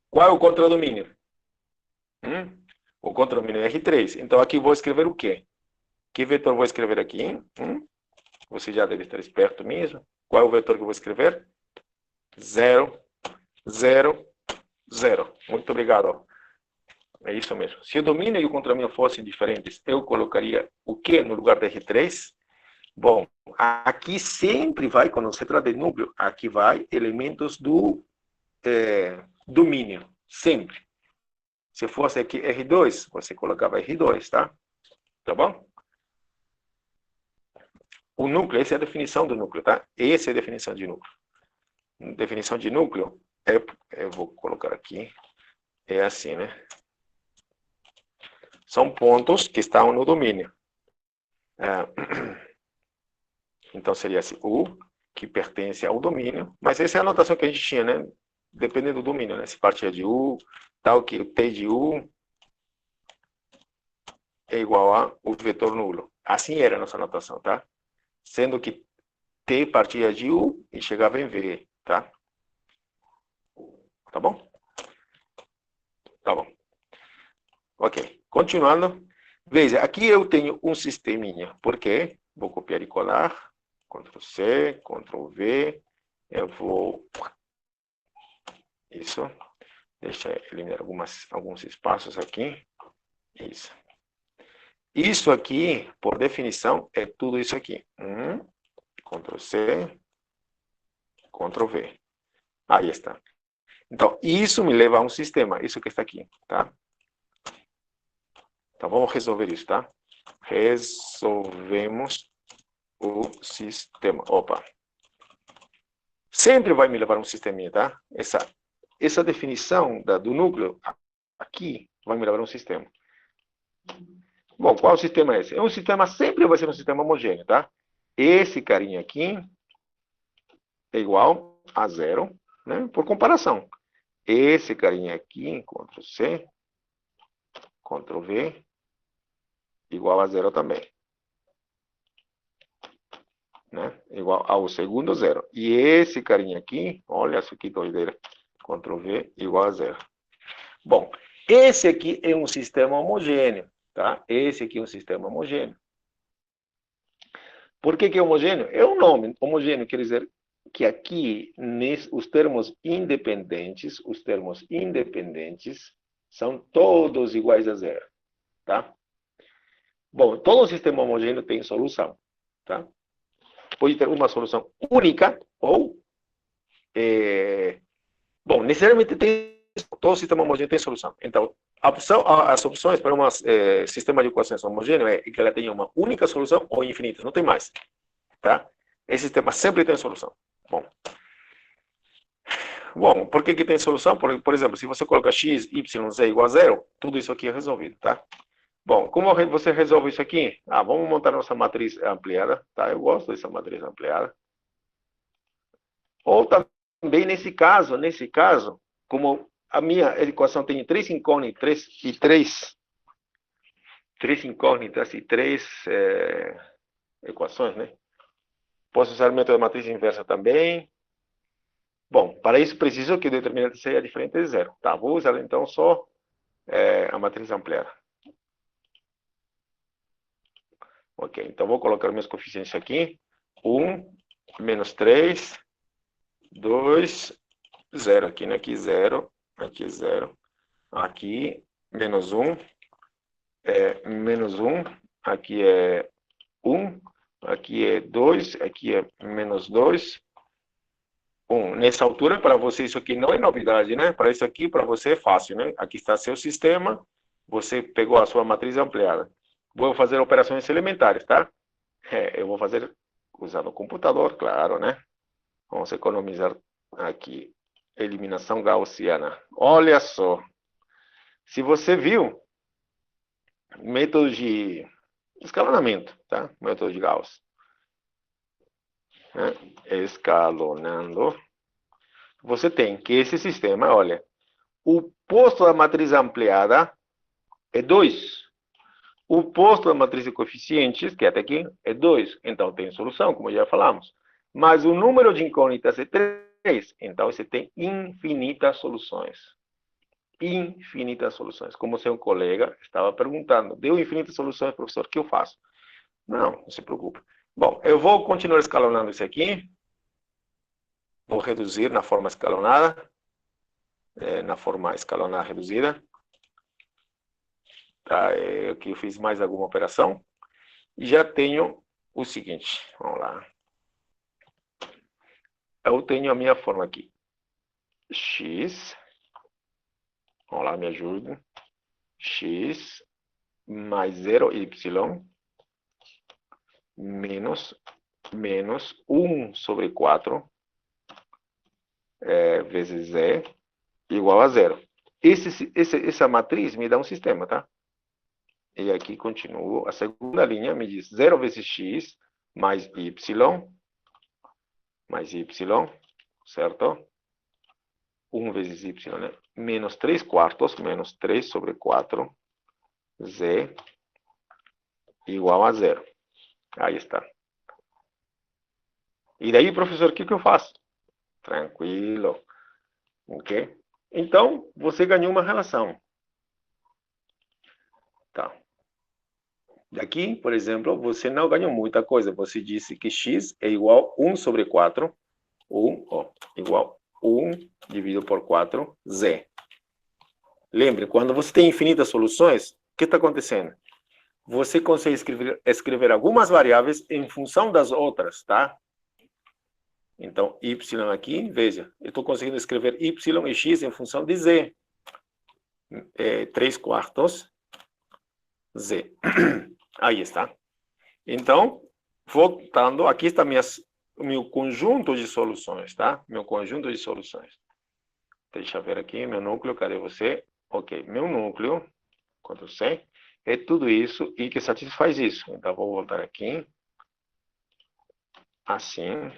Qual é o contradomínio? O contradomínio é R3. Então, aqui vou escrever o quê? Que vetor vou escrever aqui? Você já deve estar esperto mesmo. Qual é o vetor que eu vou escrever? 0, 0, 0. Muito obrigado. É isso mesmo. Se o domínio e o contradomínio fossem diferentes, eu colocaria o que no lugar de R3? Bom, aqui sempre vai, quando se trata de núcleo, aqui vai elementos do domínio. Sempre. Se fosse aqui R2, você colocava R2, tá? Tá bom? O núcleo, essa é a definição do núcleo, tá? Essa é a definição de núcleo. Definição de núcleo, eu vou colocar aqui, é assim, né? São pontos que estão no domínio. Então, seria assim, U, que pertence ao domínio, mas essa é a anotação que a gente tinha, né? Dependendo do domínio, né? Se partia de U, tal que o T de U é igual a o vetor nulo. Assim era a nossa anotação, tá? Sendo que T partia de U e chegava em V, tá? Tá bom? Tá bom. Ok. Continuando. Veja, aqui eu tenho um sisteminha. Por quê? Vou copiar e colar. Ctrl C, Ctrl V. Eu vou... Isso. Deixa eu eliminar alguns espaços aqui. Isso. Isso aqui, por definição, é tudo isso aqui. Ctrl C, Ctrl V. Aí está. Então, isso me leva a um sistema. Isso que está aqui, tá? Então, vamos resolver isso, tá? Resolvemos o sistema. Opa. Sempre vai me levar a um sisteminha, tá? Essa definição do núcleo aqui vai me levar a um sistema. Bom, qual sistema é esse? É um sistema, sempre vai ser um sistema homogêneo, tá? Esse carinha aqui é igual a 0, né? Por comparação. Esse carinha aqui, Ctrl C, Ctrl V, igual a 0 também. Né? Igual ao segundo 0. E esse carinha aqui, olha isso que doideira. Ctrl V, igual a zero. Bom, esse aqui é um sistema homogêneo, tá? Esse aqui é um sistema homogêneo. Por que é homogêneo? É um nome. Homogêneo quer dizer que aqui, os termos independentes são todos iguais a zero, tá? Bom, todo sistema homogêneo tem solução, tá? Pode ter uma solução única ou, bom, necessariamente todo sistema homogêneo tem solução. Então, as opções para um sistema de equações homogêneo é que ela tenha uma única solução ou infinitas, não tem mais, tá? Esse sistema sempre tem solução. Bom, por que tem solução? Por exemplo, se você coloca x, y, z igual a zero, tudo isso aqui é resolvido, tá? Bom, como você resolve isso aqui? Vamos montar nossa matriz ampliada, tá? Eu gosto dessa matriz ampliada. Ou também nesse caso, como a minha equação tem três incógnitas e três equações, né? Posso usar o método de matriz inversa também. Bom, para isso preciso que o determinante seja diferente de zero. Tá, vou usar então só a matriz ampliada. Ok, então vou colocar meus coeficientes aqui. 1, menos 3, 2, 0 aqui, né? Aqui 0, aqui 0. Aqui, menos 1, menos 1. Aqui é 1, aqui é 2, aqui é menos 2. 1. Nessa altura, para você, isso aqui não é novidade, né? Para isso aqui, para você é fácil, né? Aqui está seu sistema, você pegou a sua matriz ampliada. Vou fazer operações elementares, tá? Eu vou fazer usando o computador, claro, né? Vamos economizar aqui. Eliminação gaussiana. Olha só. Se você viu, método de escalonamento, tá? Método de Gauss. Escalonando. Você tem que esse sistema, olha, o posto da matriz ampliada é 2. O posto da matriz de coeficientes, que é até aqui, é 2. Então, tem solução, como já falamos. Mas o número de incógnitas é 3. Então, você tem infinitas soluções. Infinitas soluções. Como seu colega estava perguntando, deu infinitas soluções, professor, o que eu faço? Não se preocupe. Bom, eu vou continuar escalonando isso aqui. Vou reduzir na forma escalonada. Na forma escalonada reduzida. Tá, aqui eu fiz mais alguma operação. E já tenho o seguinte, vamos lá. Eu tenho a minha forma aqui. X, vamos lá, me ajuda. X mais 0y menos 1 sobre 4 vezes z igual a 0. Essa matriz me dá um sistema, tá? E aqui continuo. A segunda linha me diz 0 vezes x mais y, certo? 1 vezes y, né? Menos 3 quartos, menos 3 sobre 4, z igual a 0. Aí está. E daí, professor, o que eu faço? Tranquilo. Ok? Então, você ganhou uma relação. Tá. Daqui, por exemplo, você não ganhou muita coisa. Você disse que x é igual a 1 sobre 4. 1, igual a 1 dividido por 4, z. Lembre, quando você tem infinitas soluções, o que está acontecendo? Você consegue escrever algumas variáveis em função das outras, tá? Então, y aqui, veja, eu estou conseguindo escrever y e x em função de z. 3 quartos z. Aí está. Então, voltando, aqui está o meu conjunto de soluções, tá? Meu conjunto de soluções. Deixa eu ver aqui, meu núcleo, cadê você? Ok, meu núcleo, Ctrl C, é tudo isso e que satisfaz isso. Então, vou voltar aqui. Assim.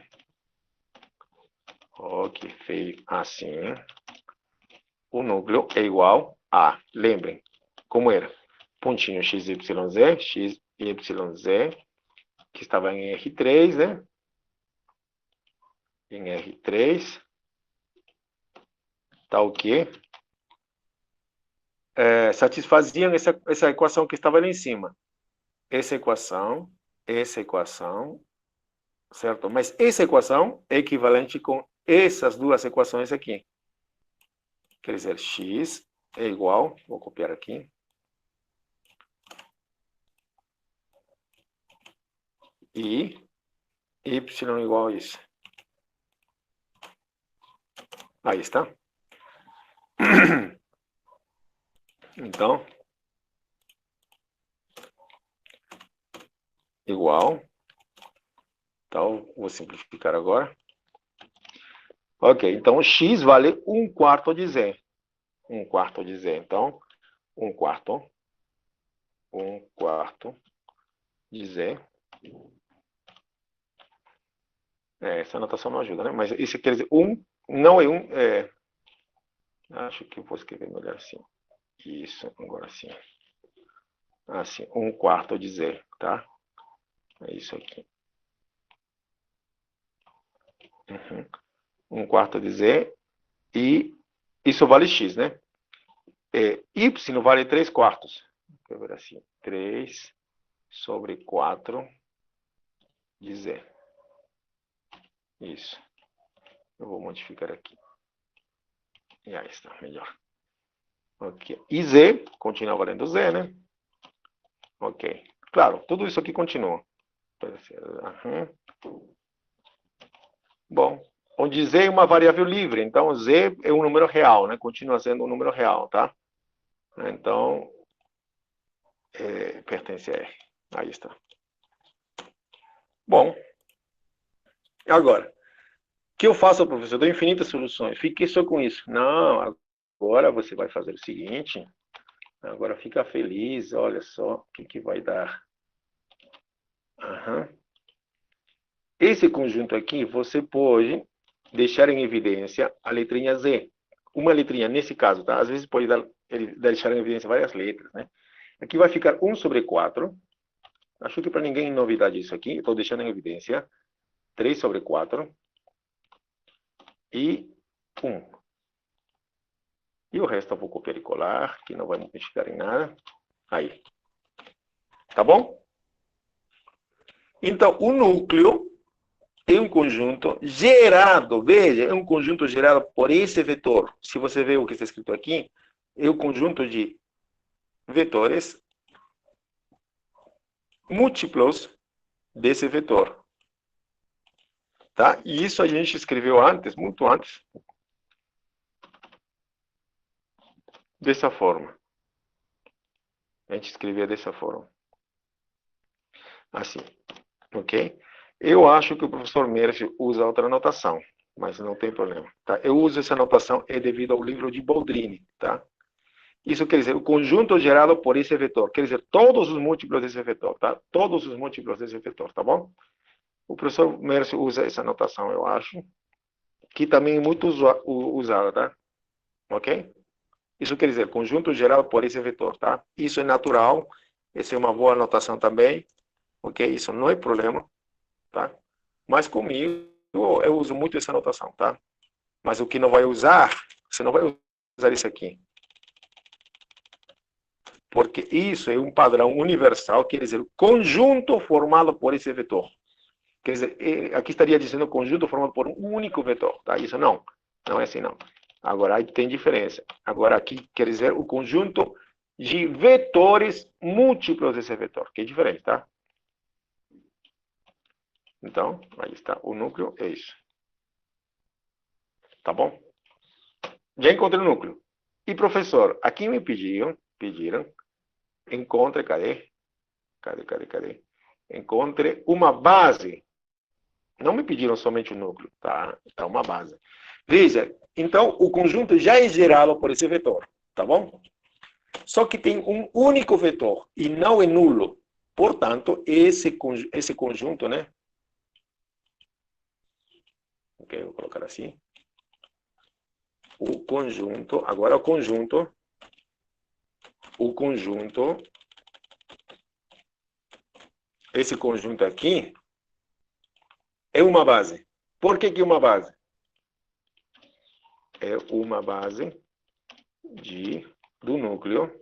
Ok, feio assim. O núcleo é igual a, lembrem, como era? Pontinho XYZ, XYZ, que estava em R3, né? Em R3. tá o quê? Satisfaziam essa equação que estava lá em cima. Essa equação, certo? Mas essa equação é equivalente com essas duas equações aqui. Quer dizer, x é igual, vou copiar aqui, e y igual a isso. Aí está. Então, igual. Então, vou simplificar agora. Ok, então x vale 1/4 de z. 1/4 de z. Então, 1/4 de z. Essa anotação não ajuda, né? Mas isso quer dizer, não é acho que eu vou escrever melhor assim. Isso, agora sim. Assim, 1/4 de z, tá? É isso aqui. 1/4 de z. E isso vale x, né? Y vale 3/4. Vou ver assim. 3/4 de z. Isso. Eu vou modificar aqui. E aí está, melhor. Ok. E z continua valendo z, né? Ok. Claro, tudo isso aqui continua. Bom, onde z é uma variável livre, então z é um número real, né? Continua sendo um número real, tá? Então, pertence a R. Aí está. Bom, agora, o que eu faço, professor? Eu dou infinitas soluções. Fiquei só com isso. Não, agora você vai fazer o seguinte. Agora fica feliz, olha só o que vai dar. Esse conjunto aqui, você pode deixar em evidência a letrinha Z. Uma letrinha, nesse caso, tá? Às vezes pode deixar em evidência várias letras, né? Aqui vai ficar 1/4. Acho que para ninguém é novidade isso aqui. Estou deixando em evidência. 3/4. E 1. E o resto eu vou copiar e colar, que não vai modificar em nada. Aí. Tá bom? Então, o núcleo é um conjunto gerado, veja, é um conjunto gerado por esse vetor. Se você vê o que está escrito aqui, é o conjunto de vetores múltiplos desse vetor. Tá? E isso a gente escreveu antes, muito antes, dessa forma. A gente escrevia dessa forma. Assim, ok? Eu acho que o professor Merce usa outra notação, mas não tem problema. Tá? Eu uso essa notação devido ao livro de Boldrini, tá? Isso quer dizer o conjunto gerado por esse vetor. Quer dizer, todos os múltiplos desse vetor, tá? Todos os múltiplos desse vetor, tá bom? O professor Mercio usa essa notação, eu acho, que também é muito usada, tá? Ok? Isso quer dizer conjunto gerado por esse vetor, tá? Isso é natural. Essa é uma boa notação também, ok? Isso não é problema, tá? Mas comigo, eu uso muito essa notação, tá? Mas o que não vai usar, você não vai usar isso aqui. Porque isso é um padrão universal, quer dizer, conjunto formado por esse vetor. Quer dizer, aqui estaria dizendo conjunto formado por um único vetor, tá? Isso não é assim não. Agora, aí tem diferença. Agora, aqui quer dizer o conjunto de vetores múltiplos desse vetor, que é diferente, tá? Então, aí está, o núcleo é isso. Tá bom? Já encontrei o núcleo. E, professor, aqui me pediram, encontre, cadê? Encontre uma base. Não me pediram somente o núcleo, tá? Tá uma base. Veja, então o conjunto já é gerado por esse vetor, tá bom? Só que tem um único vetor e não é nulo. Portanto, esse conjunto, né? Ok, vou colocar assim. O conjunto, agora o conjunto, esse conjunto aqui é uma base. Por que é uma base? é uma base do núcleo,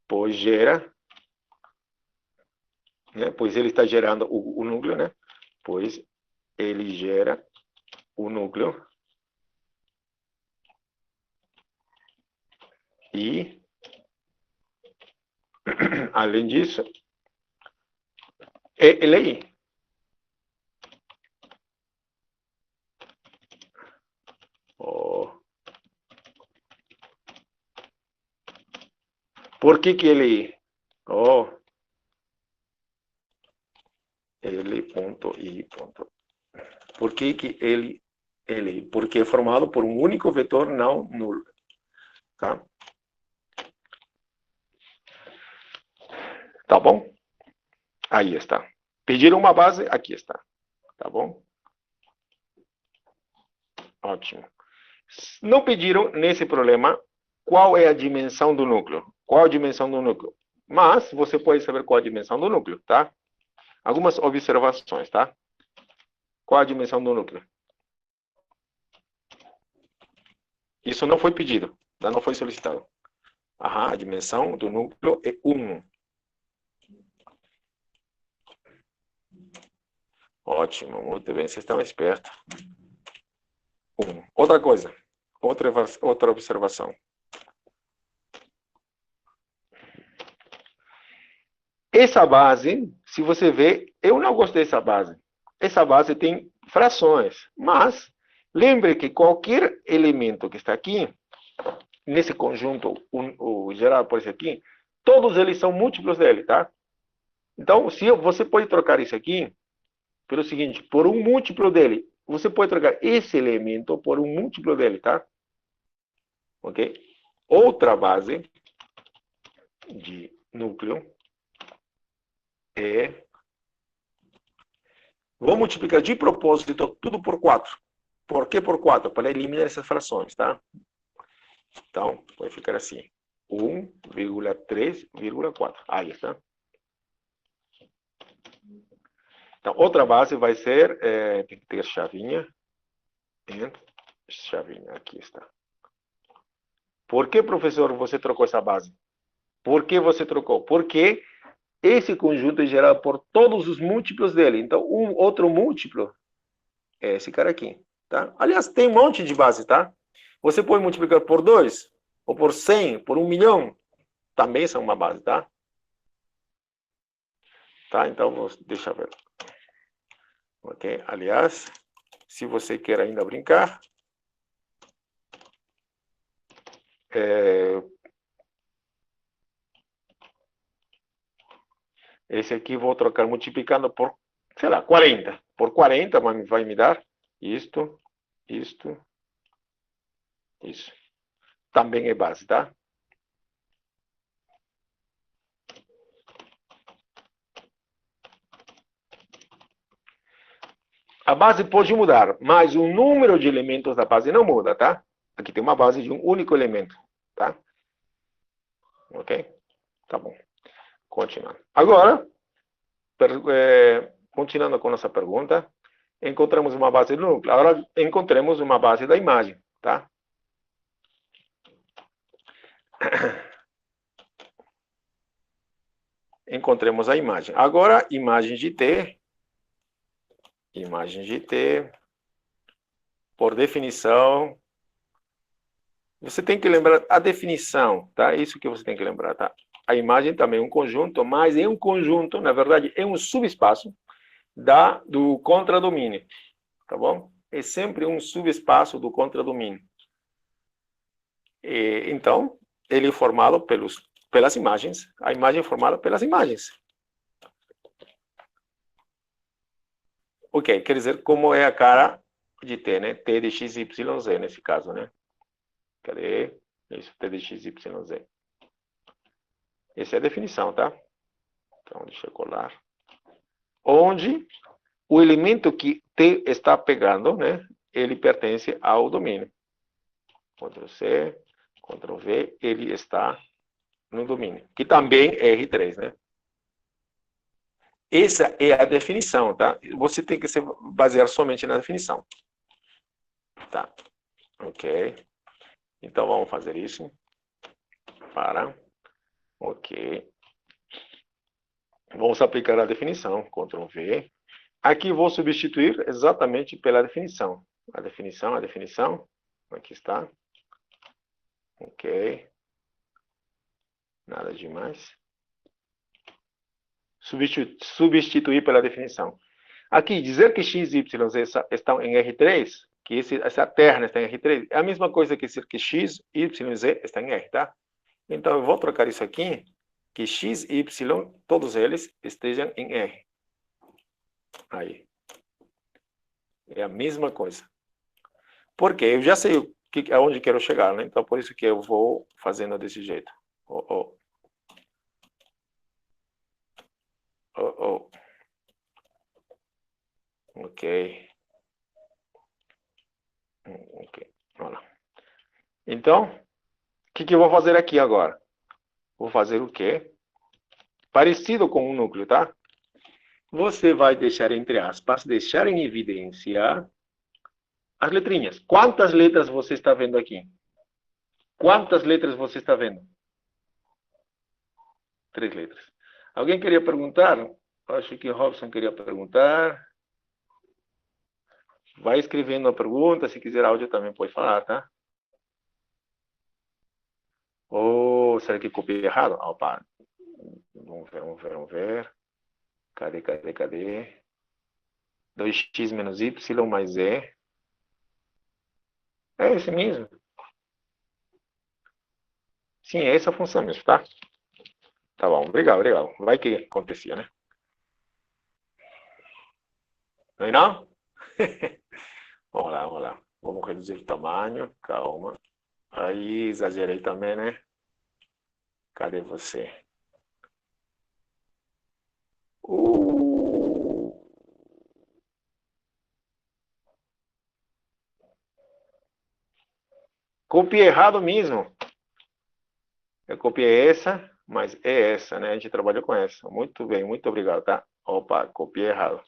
pois gera, né? Pois ele está gerando o núcleo, né? Pois ele gera o núcleo e, além disso, ele aí. Oh. Por que ele? Oh. L.I. Por que ele? Porque é formado por um único vetor não nulo. Tá? Tá bom? Aí está. Pediram uma base, aqui está. Tá bom? Ótimo. Não pediram, nesse problema, qual é a dimensão do núcleo. Qual a dimensão do núcleo? Mas você pode saber qual a dimensão do núcleo, tá? Algumas observações, tá? Qual a dimensão do núcleo? Isso não foi pedido, não foi solicitado. A dimensão do núcleo é 1. Ótimo, muito bem, vocês estão espertos. 1. Outra coisa, outra observação. Essa base, se você ver, eu não gostei dessa base. Essa base tem frações, mas lembre que qualquer elemento que está aqui, nesse conjunto o gerado por esse aqui, todos eles são múltiplos dele, tá? Então, você pode trocar isso aqui pelo seguinte, por um múltiplo dele. Você pode trocar esse elemento por um múltiplo dele, tá? Ok? Outra base de núcleo é... Vou multiplicar de propósito tudo por 4. Por que por 4? Para eliminar essas frações, tá? Então, vai ficar assim. 1,3,4. Aí está. Então, outra base vai ser... tem que ter chavinha. Chavinha, aqui está. Por que, professor, você trocou essa base? Por que você trocou? Porque esse conjunto é gerado por todos os múltiplos dele. Então, um outro múltiplo é esse cara aqui. Tá? Aliás, tem um monte de base, tá? Você pode multiplicar por 2, ou por 100, por 1 milhão. Também são uma base, tá? Tá? Então, deixa eu ver. Ok? Aliás, se você quer ainda brincar, esse aqui vou trocar multiplicando por, sei lá, 40. Por 40 vai me dar isto, isso. Também é base, tá? A base pode mudar, mas o número de elementos da base não muda, tá? Aqui tem uma base de um único elemento, tá? Ok? Tá bom. Continuando. Agora, continuando com nossa pergunta, encontramos uma base do núcleo. Agora, encontremos uma base da imagem, tá? Encontremos a imagem. Agora, imagem de T, por definição, você tem que lembrar a definição, tá? Isso que você tem que lembrar, tá? A imagem também é um conjunto, mas é um conjunto, na verdade, é um subespaço do contradomínio, tá bom? É sempre um subespaço do contradomínio. Então, ele é formado pelas imagens, a imagem é formada pelas imagens. Ok, quer dizer, como é a cara de T, né? T de x, y, z, nesse caso, né? Cadê? Isso, T de x, y, z. Essa é a definição, tá? Então, deixa eu colar. Onde o elemento que T está pegando, né? Ele pertence ao domínio. Ctrl+C, Ctrl+V, ele está no domínio. Que também é R3, né? Essa é a definição, tá? Você tem que se basear somente na definição. Tá, ok. Então, vamos fazer isso. Ok. Vamos aplicar a definição, Ctrl V. Aqui vou substituir exatamente pela definição. A definição. Aqui está. Ok. Nada demais. Substituir pela definição. Aqui, dizer que x, y, z estão em R3, que essa terna está em R3, é a mesma coisa que dizer que x, y e z estão em R, tá? Então, eu vou trocar isso aqui, que x, y, todos eles estejam em R. Aí. É a mesma coisa. Porque eu já sei aonde quero chegar, né? Então, por isso que eu vou fazendo desse jeito. Ok. Ok. Olha. Então, o que eu vou fazer aqui agora? Vou fazer o quê? Parecido com um núcleo, tá? Você vai deixar, entre aspas, deixar em evidência as letrinhas. Quantas letras você está vendo aqui? Quantas letras você está vendo? 3 letras. Alguém queria perguntar? Acho que Robson queria perguntar. Vai escrevendo a pergunta. Se quiser áudio também pode falar, tá? Ou será que copiei errado? Opa. Vamos ver. Cadê? 2x menos y mais z. É esse mesmo. Sim, é essa a função mesmo, tá? Tá bom, obrigado. Vai que acontecia, né? Não é não? Vamos lá. Vamos reduzir o tamanho, calma. Aí, exagerei também, né? Cadê você? Copiei errado mesmo. Eu copiei essa, mas é essa, né? A gente trabalhou com essa. Muito bem, muito obrigado, tá? Opa, copiei errado.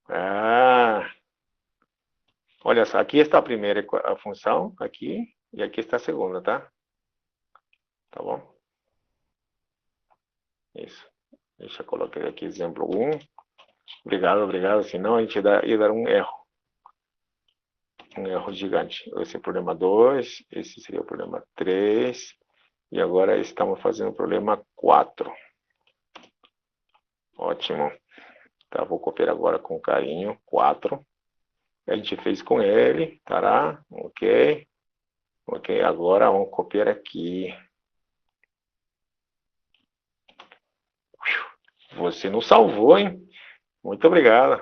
Ah, olha só, aqui está a primeira a função, aqui, e aqui está a segunda, tá? Tá bom? Isso. Deixa eu colocar aqui exemplo 1. Obrigado, senão a gente ia dar um erro. Um erro gigante. Esse é o problema 2, esse seria o problema 3, e agora estamos fazendo o problema 4. Ótimo. Tá, vou copiar agora com carinho, 4. A gente fez com ele, tará, ok. Ok, agora vamos copiar aqui. Você não salvou, hein? Muito obrigado.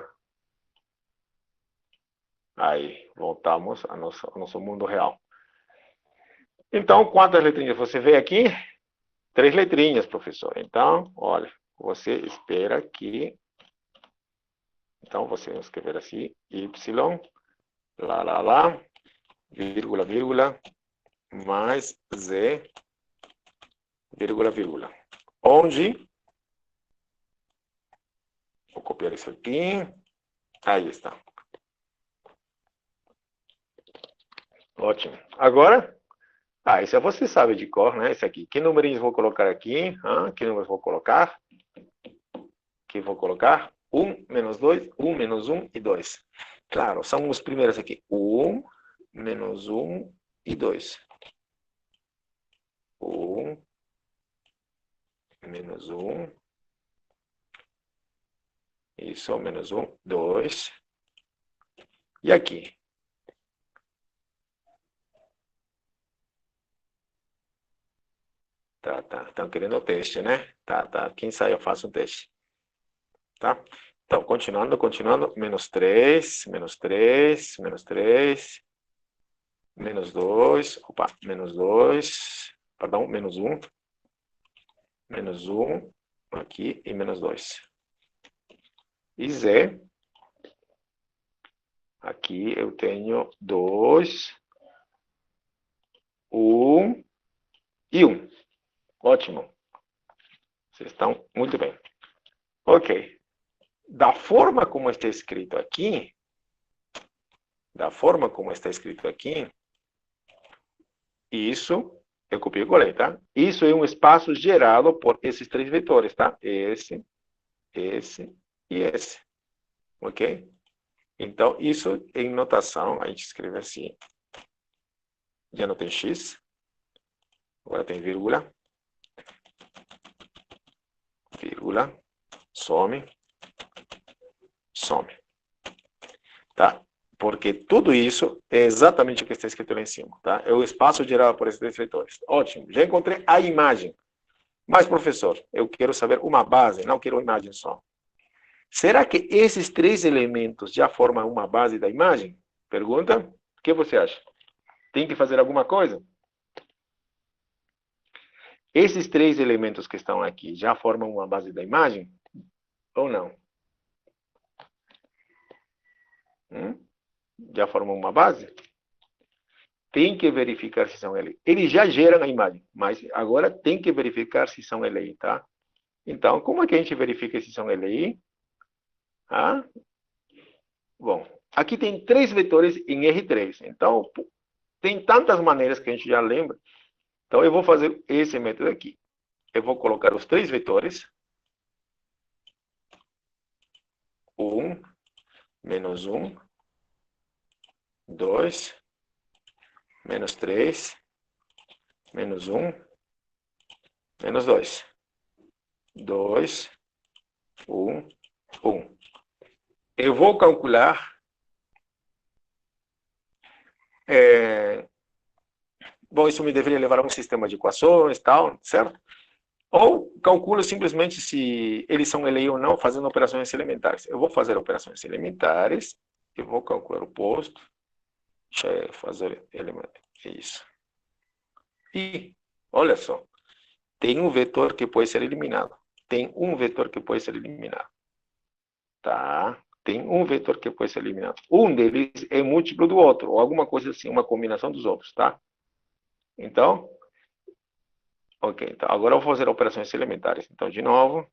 Aí, voltamos ao nosso mundo real. Então, quantas letrinhas você vê aqui? 3 letrinhas, professor. Então, olha, você espera aqui. Então, você vai escrever assim, y, lá, vírgula, mais z, vírgula. Onde, vou copiar isso aqui. Aí está. Ótimo. Agora, isso você sabe de cor, né? Esse aqui. Que numerinhos vou colocar aqui? Que números vou colocar? Que vou colocar? 1, menos 2, 1, menos 1 e 2. Claro, são os primeiros aqui. 1, menos 1 e 2. 1, menos 1. Isso, menos 1, 2. E aqui? Tá. Estão querendo o teste, né? Tá. Quem sai eu faço um teste. Tá? Então, continuando. Menos 3, menos 2. Opa, menos 2. Perdão, menos 1. Menos 1 aqui e menos 2. E z, aqui eu tenho 2, 1 e 1. Ótimo. Vocês estão muito bem. Ok. Da forma como está escrito aqui, da forma como está escrito aqui, isso eu copiei e colei, tá? Isso é um espaço gerado por esses três vetores, tá? Esse e esse, ok? Então, isso em notação, a gente escreve assim, já não tem x, agora tem vírgula, some, tá? Porque tudo isso é exatamente o que está escrito lá em cima, tá? É o espaço gerado por esses três vetores. Ótimo, já encontrei a imagem. Mas, professor, eu quero saber uma base, não quero uma imagem só. Será que esses três elementos já formam uma base da imagem? Pergunta. O que você acha? Tem que fazer alguma coisa? Esses três elementos que estão aqui já formam uma base da imagem? Ou não? Já formam uma base? Tem que verificar se são LI. Eles já geram a imagem, mas agora tem que verificar se são LI, tá? Então, como é que a gente verifica se são LI? Ah, bom, aqui tem três vetores em R3. Então, tem tantas maneiras que a gente já lembra. Então, eu vou fazer esse método aqui. Eu vou colocar os três vetores. 1, menos 1, 2, menos 3, menos 1, menos 2. 2, 1, 1. Eu vou calcular bom, isso me deveria levar a um sistema de equações, tal, certo? Ou calculo simplesmente se eles são LI ou não, fazendo operações elementares. Eu vou fazer operações elementares, eu vou calcular o posto, deixa eu fazer isso. E, olha só, tem um vetor que pode ser eliminado. Tem um vetor que pode ser eliminado. Tá? Tem um vetor que pode ser eliminado. Um deles é múltiplo do outro, ou alguma coisa assim, uma combinação dos outros, tá? Então, ok, então agora eu vou fazer operações elementares. Então, de novo,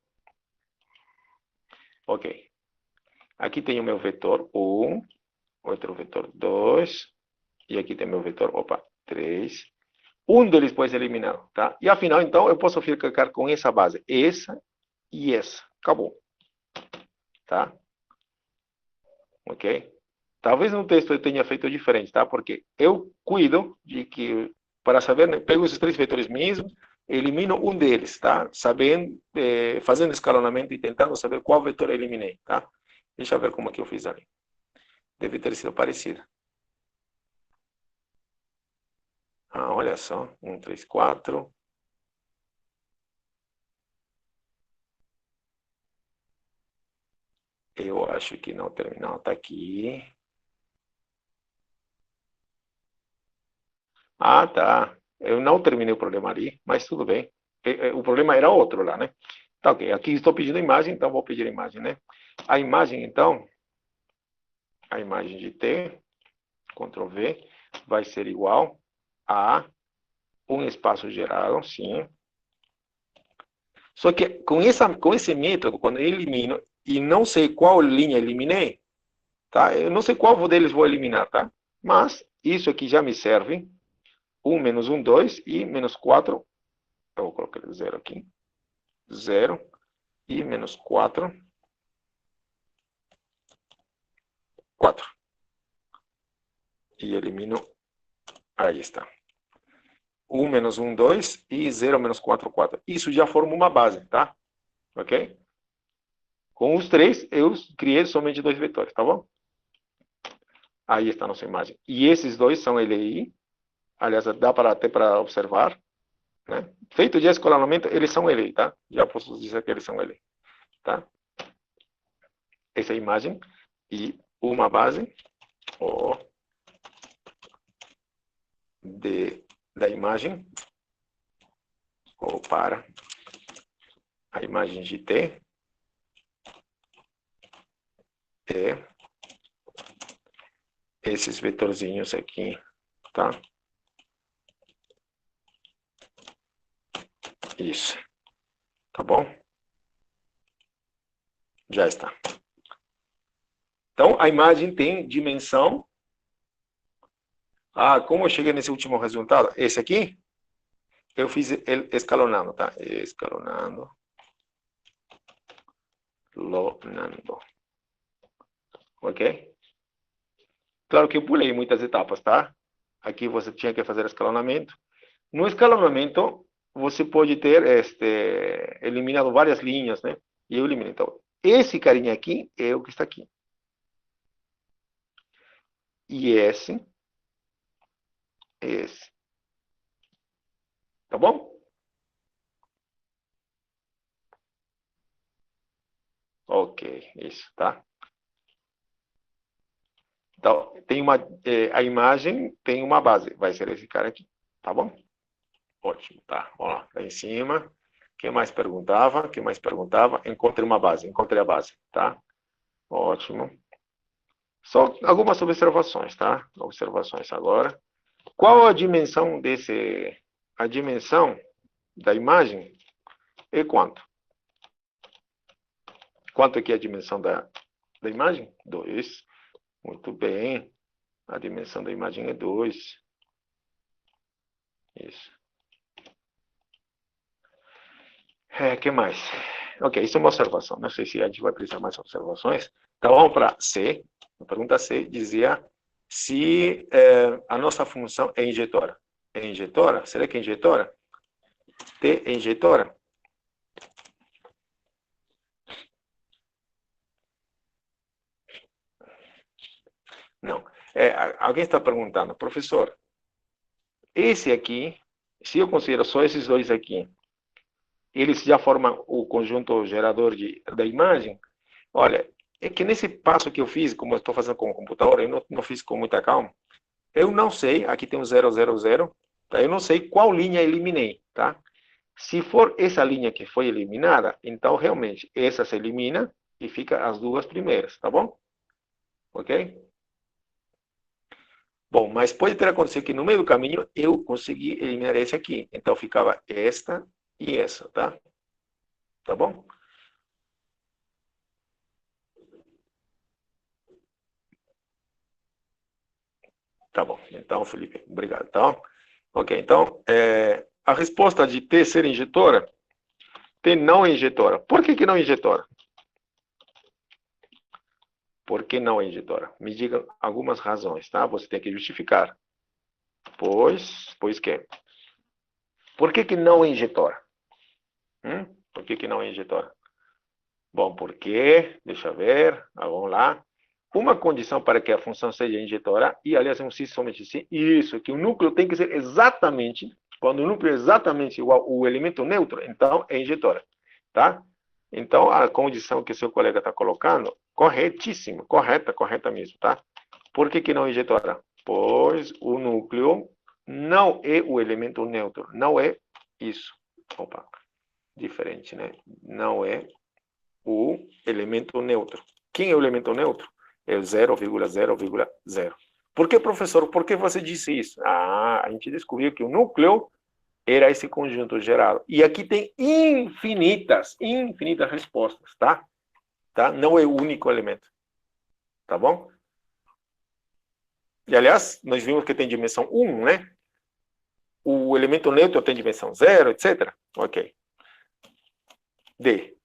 ok. Aqui tem o meu vetor 1, outro vetor 2, e aqui tem o meu vetor, 3. Um deles pode ser eliminado, tá? E afinal, então, eu posso ficar com essa base, essa e essa. Acabou. Tá? Ok? Talvez no texto eu tenha feito diferente, tá? Porque eu cuido de que, para saber, né, pego esses três vetores mesmo, elimino um deles, tá? Sabendo, fazendo escalonamento e tentando saber qual vetor eu eliminei, tá? Deixa eu ver como é que eu fiz ali. Deve ter sido parecida. Ah, olha só. 1, 3, 4. Eu acho que não, o terminal está aqui. Ah, tá. Eu não terminei o problema ali, mas tudo bem. O problema era outro lá, né? Tá, ok. Aqui estou pedindo imagem, então vou pedir a imagem, né? A imagem, então, a imagem de T, Ctrl V, vai ser igual a um espaço gerado, sim. Só que com esse método, quando eu elimino e não sei qual linha eliminei, tá? Eu não sei qual deles vou eliminar, tá? Mas isso aqui já me serve. 1 menos 1, 2 e menos 4. Eu vou colocar 0 aqui. 0 e menos 4. 4. E elimino. Aí está. 1 menos 1, 2 e 0 menos 4, 4. Isso já forma uma base, tá? Ok? Com os três, eu criei somente dois vetores, tá bom? Aí está a nossa imagem. E esses dois são LI. Aliás, dá até para observar. Né? Feito de escalonamento, eles são LI, tá? Já posso dizer que eles são LI. Tá? Essa imagem e uma base O da imagem ou para a imagem de T e esses vetorzinhos aqui, tá? Isso. Tá bom? Já está. Então, a imagem tem dimensão Ah, como eu cheguei nesse último resultado? Esse aqui, eu fiz ele escalonando, tá? Escalonando. Lonando. Ok? Claro que eu pulei muitas etapas, tá? Aqui você tinha que fazer escalonamento. No escalonamento, você pode ter eliminado várias linhas, né? E eu eliminei. Então, esse carinha aqui é o que está aqui. E esse. Tá bom? Ok, isso, tá? Então, tem a imagem tem uma base, vai ser esse cara aqui, tá bom? Ótimo, tá. Vamos lá, lá em cima. Quem mais perguntava? Quem mais perguntava? Encontre uma base, encontrei a base, tá? Ótimo. Só algumas observações, tá? Observações agora. Qual a dimensão desse... A dimensão da imagem é quanto? Quanto aqui é a dimensão da imagem? 2. Muito bem. A dimensão da imagem é 2. Isso. Que mais? Ok, isso é uma observação. Não sei se a gente vai precisar mais observações. Então vamos para C. A pergunta C dizia se a nossa função é injetora. É injetora? Será que é injetora? T é injetora? Não. Alguém está perguntando, professor, esse aqui, se eu considero só esses dois aqui, eles já formam o conjunto gerador da imagem? Olha, é que nesse passo que eu fiz, como eu estou fazendo com o computador, eu não fiz com muita calma. Eu não sei, aqui tem um 000, tá? Eu não sei qual linha eliminei, tá? Se for essa linha que foi eliminada, então realmente essa se elimina e fica as duas primeiras, tá bom? Ok? Bom, mas pode ter acontecido que no meio do caminho eu consegui eliminar esse aqui. Então ficava esta e essa, tá? Tá bom? Tá bom. Então, Felipe, obrigado. Então, ok. Então, a resposta de T ser injetora, T não é injetora. Por que não é injetora? Por que não é injetora? Me diga algumas razões, tá? Você tem que justificar. Pois que? Por que não é injetora? Por que não é injetora? Bom, porque, deixa eu ver, vamos lá. Uma condição para que a função seja injetora, e aliás, é um sim somente sim, isso, que o núcleo tem que ser exatamente, quando o núcleo é exatamente igual ao elemento neutro, então é injetora, tá? Então, a condição que seu colega está colocando, corretíssimo, correta mesmo, tá? Por que não é injetora? Pois o núcleo não é o elemento neutro, não é isso. Opa, diferente, né? Não é o elemento neutro. Quem é o elemento neutro? É o 0,0,0. Por que, professor? Por que você disse isso? Ah, a gente descobriu que o núcleo era esse conjunto gerado. E aqui tem infinitas respostas, tá? Não é o único elemento, tá bom? E, aliás, nós vimos que tem dimensão 1, né? O elemento neutro tem dimensão 0, etc. Ok. D.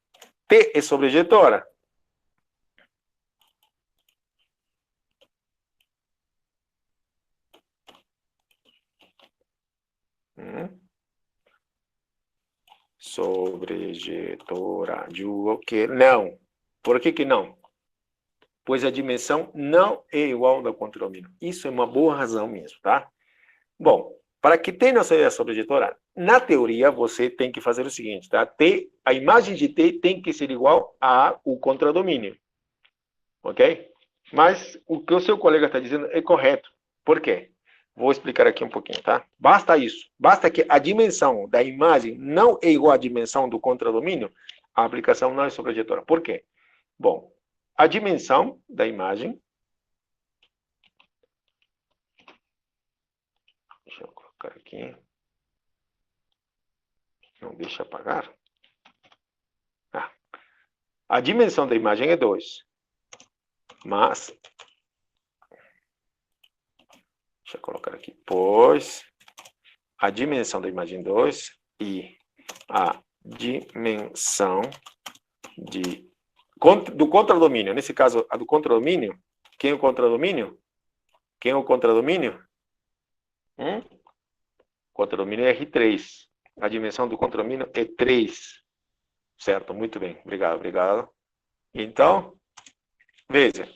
T é sobrejetora. Sobrejetora de o quê? Não. Por que não? Pois a dimensão não é igual ao da condomínio. Isso é uma boa razão mesmo, tá? Bom, para que tenha essa sobrejetora, na teoria você tem que fazer o seguinte, tá? A imagem de T tem que ser igual ao contradomínio, ok? Mas o que o seu colega está dizendo é correto. Por quê? Vou explicar aqui um pouquinho, tá? Basta isso. Basta que a dimensão da imagem não é igual à dimensão do contradomínio, a aplicação não é sobrejetora. Por quê? Bom, a dimensão da imagem... Deixa eu colocar aqui. Não deixa apagar. Ah, a dimensão da imagem é 2. Mas Deixa eu colocar aqui. Pois a dimensão da imagem 2 e a dimensão do contradomínio. Nesse caso, a do contradomínio. Quem é o contradomínio? Quem é o contradomínio? Contradomínio é R3. A dimensão do contradomínio é 3. Certo, muito bem. Obrigado, obrigado. Então, veja.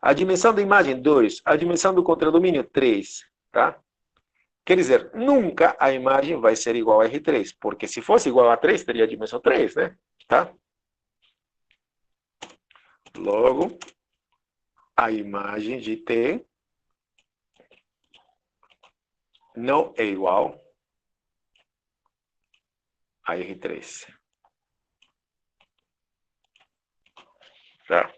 A dimensão da imagem 2, a dimensão do contradomínio 3, tá? Quer dizer, nunca a imagem vai ser igual a R3, porque se fosse igual a 3, teria a dimensão 3, né? Tá? Logo, a imagem de T não é igual a R3. Tá?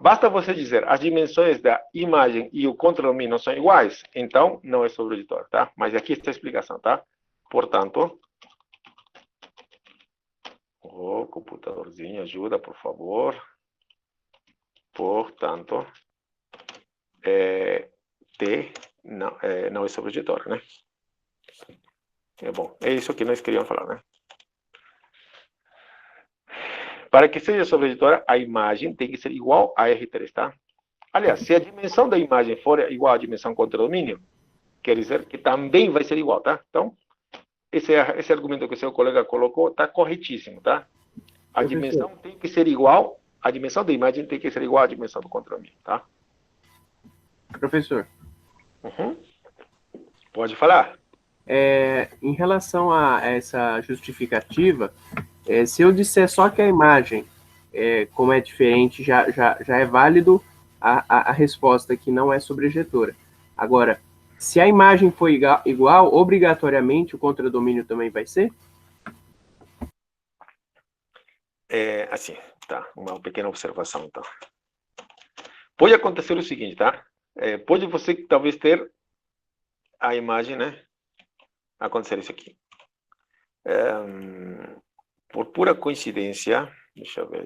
Basta você dizer as dimensões da imagem e o contradomínio são iguais, então não é sobreeditório, tá? Mas aqui está a explicação, tá? Portanto, o computadorzinho, ajuda, por favor. Portanto, T não é sobreeditório, né? É bom, é isso que nós queríamos falar, né? Para que seja sobreeditória, a imagem tem que ser igual a R3, tá? Aliás, se a dimensão da imagem for igual à dimensão contradomínio, quer dizer que também vai ser igual, tá? Então, esse argumento que o seu colega colocou está corretíssimo, tá? A dimensão tem que ser igual, a dimensão da imagem tem que ser igual à dimensão do contradomínio, tá? Professor. Pode falar. Em relação a essa justificativa, se eu disser só que a imagem, como é diferente, já é válido a resposta que não é sobrejetora. Agora, se a imagem for igual, obrigatoriamente o contradomínio também vai ser? Assim, tá? Uma pequena observação, então. Pode acontecer o seguinte, tá? Pode você talvez ter a imagem, né? Acontecer isso aqui. Por pura coincidência, deixa eu ver.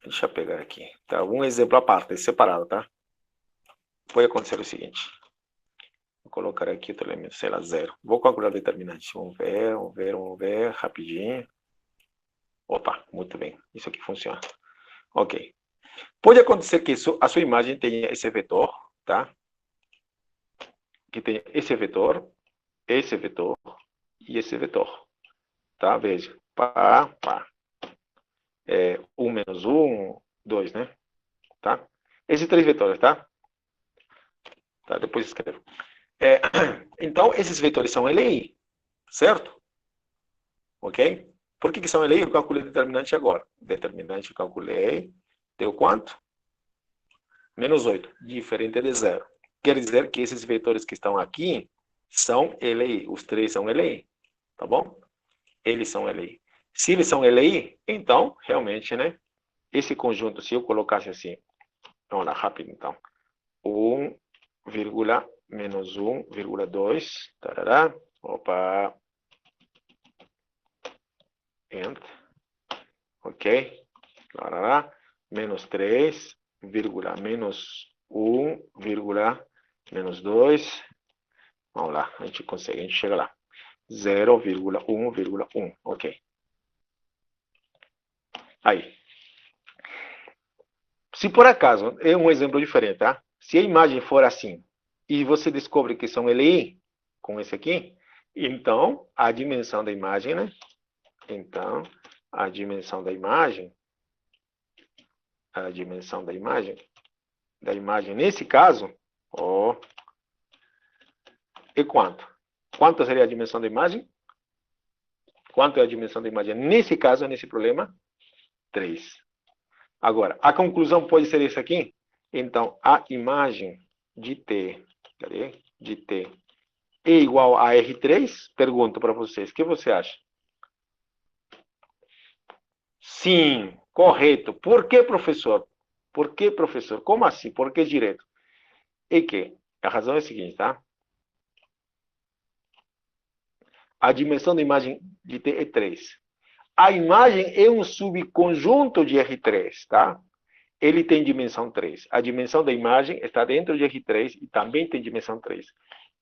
Deixa eu pegar aqui. Tá? Um exemplo à parte, separado, tá? Pode acontecer o seguinte. Vou colocar aqui o elemento, sei lá, 0. Vou calcular o determinante. Vamos ver, rapidinho. Opa, muito bem. Isso aqui funciona. Ok. Pode acontecer que a sua imagem tenha esse vetor, tá? Que tenha esse vetor e esse vetor. Tá? Veja. Pá. 1 menos 1, 2, né? Tá? Esses três vetores, tá? Tá? Depois escrevo. Então, esses vetores são LI, certo? Ok? Por que são LI? Eu calculei o determinante agora. Determinante calculei. Deu quanto? Menos 8. Diferente de 0. Quer dizer que esses vetores que estão aqui são LI. Os três são LI. Tá bom? Eles são LI. Se eles são LI, então, realmente, né? Esse conjunto, se eu colocasse assim, vamos lá, rápido então. 1, menos 1,2, tarará, opa, ent, ok, tarará, menos 3, menos 1, menos 2, vamos lá, a gente consegue, a gente chega lá, 0,1,1, ok. Aí. Se por acaso, é um exemplo diferente, tá? Se a imagem for assim, e você descobre que são LI, com esse aqui, então, a dimensão da imagem, né? Então, a dimensão da imagem, nesse caso, é quanto? Quanto seria a dimensão da imagem? Quanto é a dimensão da imagem? Nesse caso, nesse problema, 3. Agora, a conclusão pode ser essa aqui? Então, a imagem de T, de T é igual a R3? Pergunto para vocês, o que você acha? Sim, correto. Por que, professor? Por que, professor? Como assim? Por que direto? É que a razão é a seguinte, tá? A dimensão da imagem de T é 3. A imagem é um subconjunto de R3, tá? ele tem dimensão 3. A dimensão da imagem está dentro de R3 e também tem dimensão 3.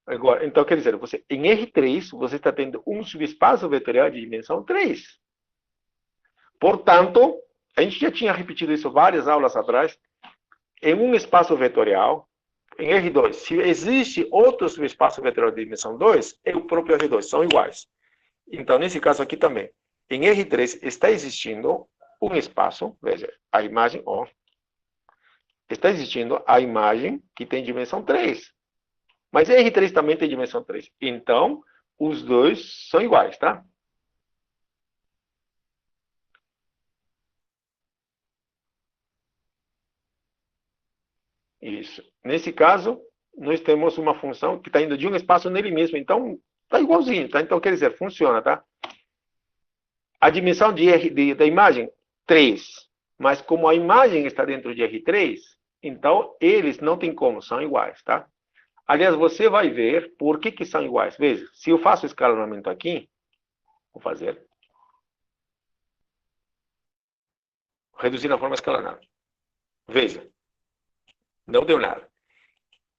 Agora, então, quer dizer, em R3, você está tendo um subespaço vetorial de dimensão 3. Portanto, a gente já tinha repetido isso várias aulas atrás, em um espaço vetorial, em R2, se existe outro subespaço vetorial de dimensão 2, é o próprio R2, são iguais. Então, nesse caso aqui também, em R3 está existindo um espaço, veja, a imagem, está existindo a imagem que tem dimensão 3. Mas R3 também tem dimensão 3. Então, os dois são iguais, tá? Isso. Nesse caso, nós temos uma função que está indo de um espaço nele mesmo. Então, está igualzinho, tá? Então, quer dizer, funciona, tá? A dimensão da imagem, 3. Mas como a imagem está dentro de R3, então eles não tem como, são iguais, tá? Aliás, você vai ver por que são iguais. Veja, se eu faço escalonamento aqui, vou fazer. Reduzir na forma escalonada. Veja, não deu nada.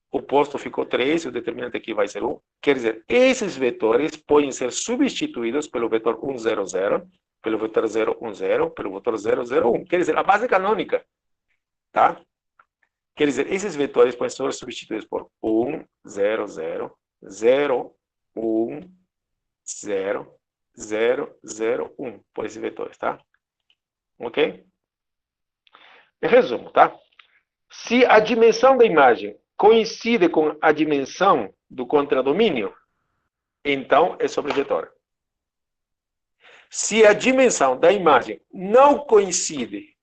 O posto ficou 3, o determinante aqui vai ser 1. Quer dizer, esses vetores podem ser substituídos pelo vetor 1, 0, 0, pelo vetor 0, 1, 0, pelo vetor 0, 0, 1. Quer dizer, a base canônica. Tá? Quer dizer, esses vetores podem ser substituídos por 1, 0, 0, 0, 1, 0, 0, 0, 1. Por esses vetores, tá? Ok? Em resumo, tá? Se a dimensão da imagem coincide com a dimensão do contradomínio, então é sobrejetora. Se a dimensão da imagem não coincide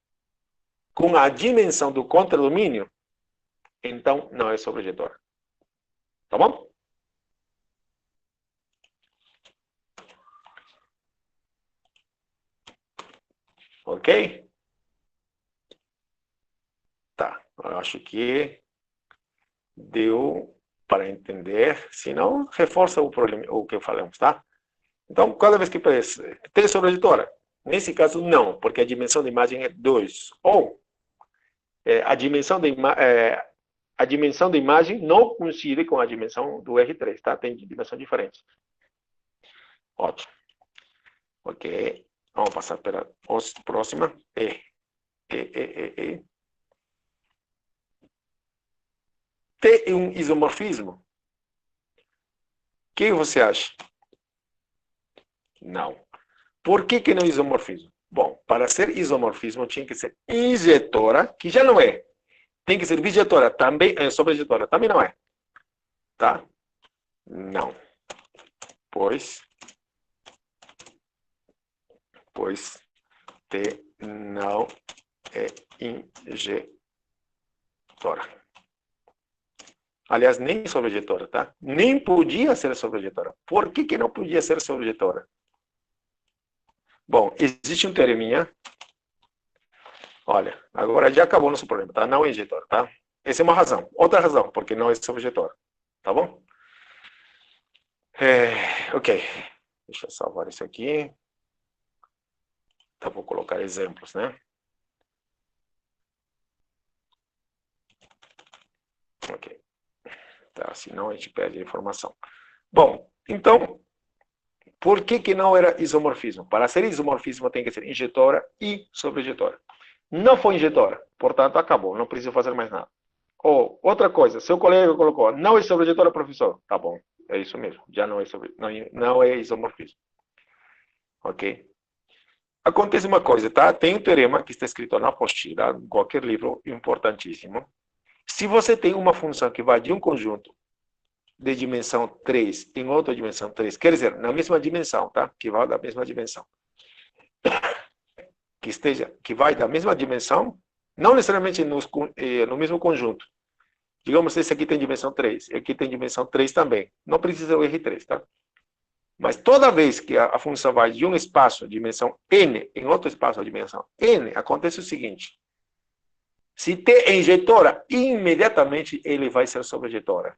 com a dimensão do contradomínio, então não é sobrejetora. Tá bom? Ok? Tá. Eu acho que deu para entender. Se não, reforça o problema, o que falamos, tá? Então, cada vez que aparece, tem sobrejetora? Nesse caso, não, porque a dimensão da imagem é 2. Ou a dimensão da imagem não coincide com a dimensão do R3, tá? Tem dimensão diferente. Ótimo. Ok. Vamos passar para a próxima. T é um isomorfismo? O que você acha? Não. Por que não é isomorfismo? Bom, para ser isomorfismo tinha que ser injetora, que já não é. Tem que ser bijetora, também é sobrejetora, também não é. Tá? Não. Pois T não é injetora. Aliás, nem sobrejetora, tá? Nem podia ser sobrejetora. Por que não podia ser sobrejetora? Bom, existe um teoreminha. Olha, agora já acabou o nosso problema, tá? Não é injetora, tá? Essa é uma razão. Outra razão, porque não é sobrejetora. Tá bom? Ok. Deixa eu salvar isso aqui. Então, vou colocar exemplos, né? Ok. Tá, senão a gente perde a informação. Bom, então, por que não era isomorfismo? Para ser isomorfismo tem que ser injetora e sobrejetora. Não foi injetora, portanto, acabou, não preciso fazer mais nada. Ou, outra coisa, seu colega colocou, não é sobrejetora, professor. Tá bom, é isso mesmo, já não é isomorfismo. Ok? Acontece uma coisa, tá? Tem um teorema que está escrito na apostila, em qualquer livro, importantíssimo. Se você tem uma função que vai de um conjunto de dimensão 3 em outra dimensão 3, quer dizer, na mesma dimensão, tá? Que vai da mesma dimensão. Que vai da mesma dimensão, não necessariamente no mesmo conjunto. Digamos, esse aqui tem dimensão 3, aqui tem dimensão 3 também. Não precisa o R3, tá? Mas toda vez que a função vai de um espaço de dimensão n em outro espaço de dimensão n, acontece o seguinte. Se T é injetora, imediatamente ele vai ser sobrejetora.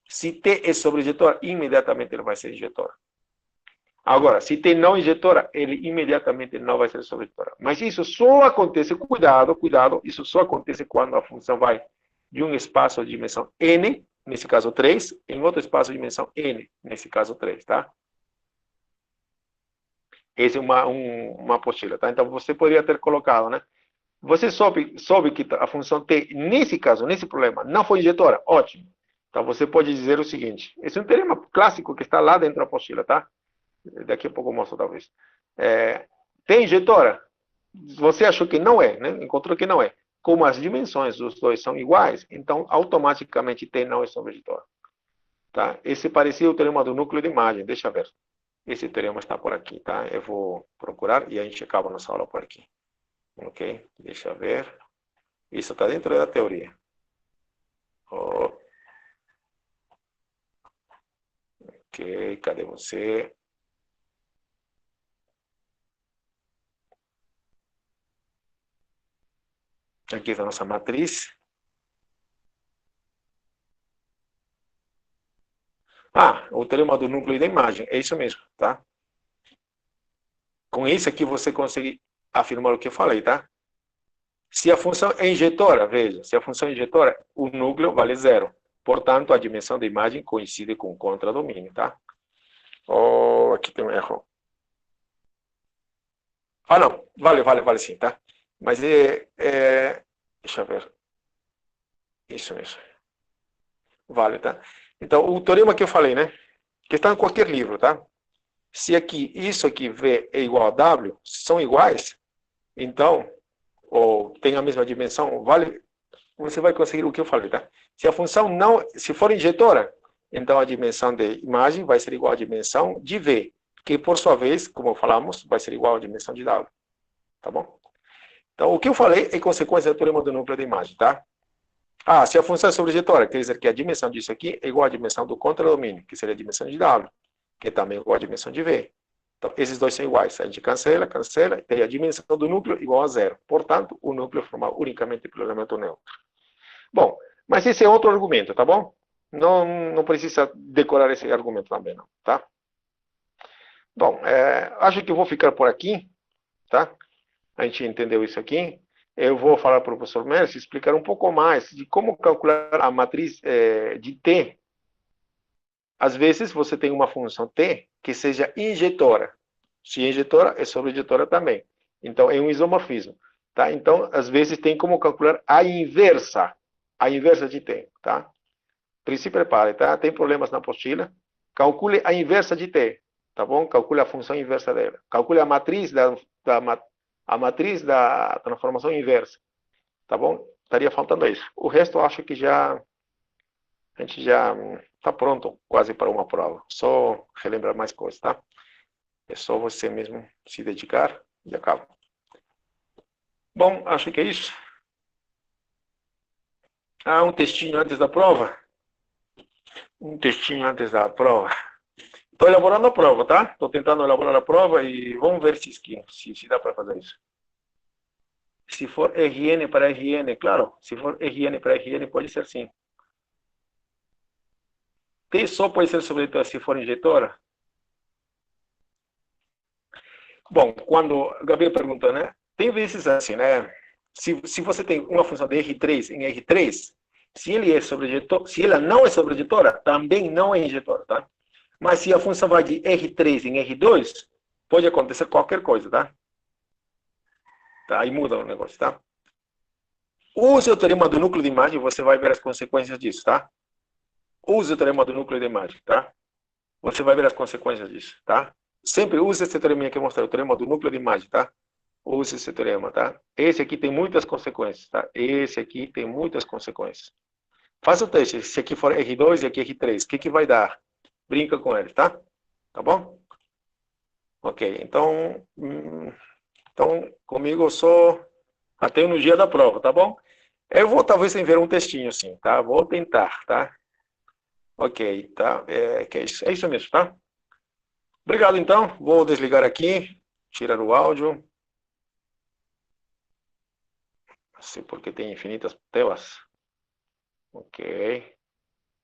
Se T é sobrejetora, imediatamente ele vai ser injetora. Agora, se tem não injetora, ele imediatamente não vai ser sobreditora. Mas isso só acontece, cuidado, cuidado, isso só acontece quando a função vai de um espaço de dimensão n, nesse caso 3, em outro espaço de dimensão n, nesse caso 3, tá? Essa é uma apostila, tá? Então, você poderia ter colocado, né? Você soube que a função t, nesse caso, nesse problema, não foi injetora? Ótimo. Então, você pode dizer o seguinte, esse é um teorema clássico que está lá dentro da apostila, tá? Daqui a pouco eu mostro, talvez. Tem injetora? Você achou que não é, né? Encontrou que não é. Como as dimensões dos dois são iguais, então automaticamente T não é sobreditora. Tá? Esse parecia o teorema do núcleo de imagem. Deixa eu ver. Esse teorema está por aqui, tá? Eu vou procurar e a gente acaba nossa aula por aqui. Ok? Deixa eu ver. Isso está dentro da teoria. Oh. Ok, cadê você? Aqui está a nossa matriz. O teorema do núcleo da imagem. É isso mesmo, tá? Com isso aqui você consegue afirmar o que eu falei, tá? Se a função é injetora, veja, se a função é injetora, o núcleo vale zero. Portanto, a dimensão da imagem coincide com o contradomínio, tá? Oh, aqui tem um erro. Não, vale sim, tá? Mas deixa eu ver. Isso mesmo. Vale, tá? Então, o teorema que eu falei, né? Que está em qualquer livro, tá? Se aqui, isso aqui, V é igual a W, são iguais, então, ou tem a mesma dimensão, vale, você vai conseguir o que eu falei, tá? Se a função não, se for injetora, então a dimensão de imagem vai ser igual à dimensão de V, que por sua vez, como falamos, vai ser igual à dimensão de W, tá bom? Então, o que eu falei é consequência do teorema do núcleo da imagem, tá? Se a função é sobrejetora, quer dizer que a dimensão disso aqui é igual à dimensão do contradomínio, que seria a dimensão de W, que é também igual à dimensão de V. Então, esses dois são iguais. A gente cancela, e tem a dimensão do núcleo igual a zero. Portanto, o núcleo é formado unicamente pelo elemento neutro. Bom, mas esse é outro argumento, tá bom? Não precisa decorar esse argumento também, não, tá? Bom, acho que eu vou ficar por aqui, tá? A gente entendeu isso aqui. Eu vou falar para o professor Messi explicar um pouco mais de como calcular a matriz de T. Às vezes você tem uma função T que seja injetora. Se é injetora, é sobreditora também. Então, é um isomorfismo. Tá? Então, às vezes tem como calcular a inversa de T. Tá? Se prepare, tá? Tem problemas na apostila. Calcule a inversa de T. Tá bom? Calcule a função inversa dela. Calcule a matriz da transformação inversa. Tá bom? Estaria faltando isso. O resto eu acho que a gente já está pronto quase para uma prova. Só relembrar mais coisas, tá? É só você mesmo se dedicar e acaba. Bom, acho que é isso. Um textinho antes da prova. Um textinho antes da prova. Estou elaborando a prova, tá? Estou tentando elaborar a prova e vamos ver se dá para fazer isso. Se for RN para RN, claro, se for RN para RN, pode ser sim. T só pode ser sobretudo se for injetora? Bom, quando a Gabriel perguntou, né? Tem vezes assim, né? Se você tem uma função de R3 em R3, se ele é sobreditor, se ela não é sobreditora, também não é injetora, tá? Mas se a função vai de R3 em R2, pode acontecer qualquer coisa, tá? Aí muda o negócio, tá? Use o teorema do núcleo de imagem, você vai ver as consequências disso, tá? Use o teorema do núcleo de imagem, tá? Você vai ver as consequências disso, tá? Sempre use esse teorema que eu mostrei, o teorema do núcleo de imagem, tá? Use esse teorema, tá? Esse aqui tem muitas consequências, tá? Esse aqui tem muitas consequências. Faça o teste. Se aqui for R2 e aqui R3, o que vai dar? Brinca com ele, tá? Tá bom? Ok, então comigo eu sou até no dia da prova, tá bom? Eu vou talvez enviar um textinho assim, tá? Vou tentar, tá? Ok, tá? É isso mesmo, tá? Obrigado, então. Vou desligar aqui, tirar o áudio. Não sei porque tem infinitas telas. Ok.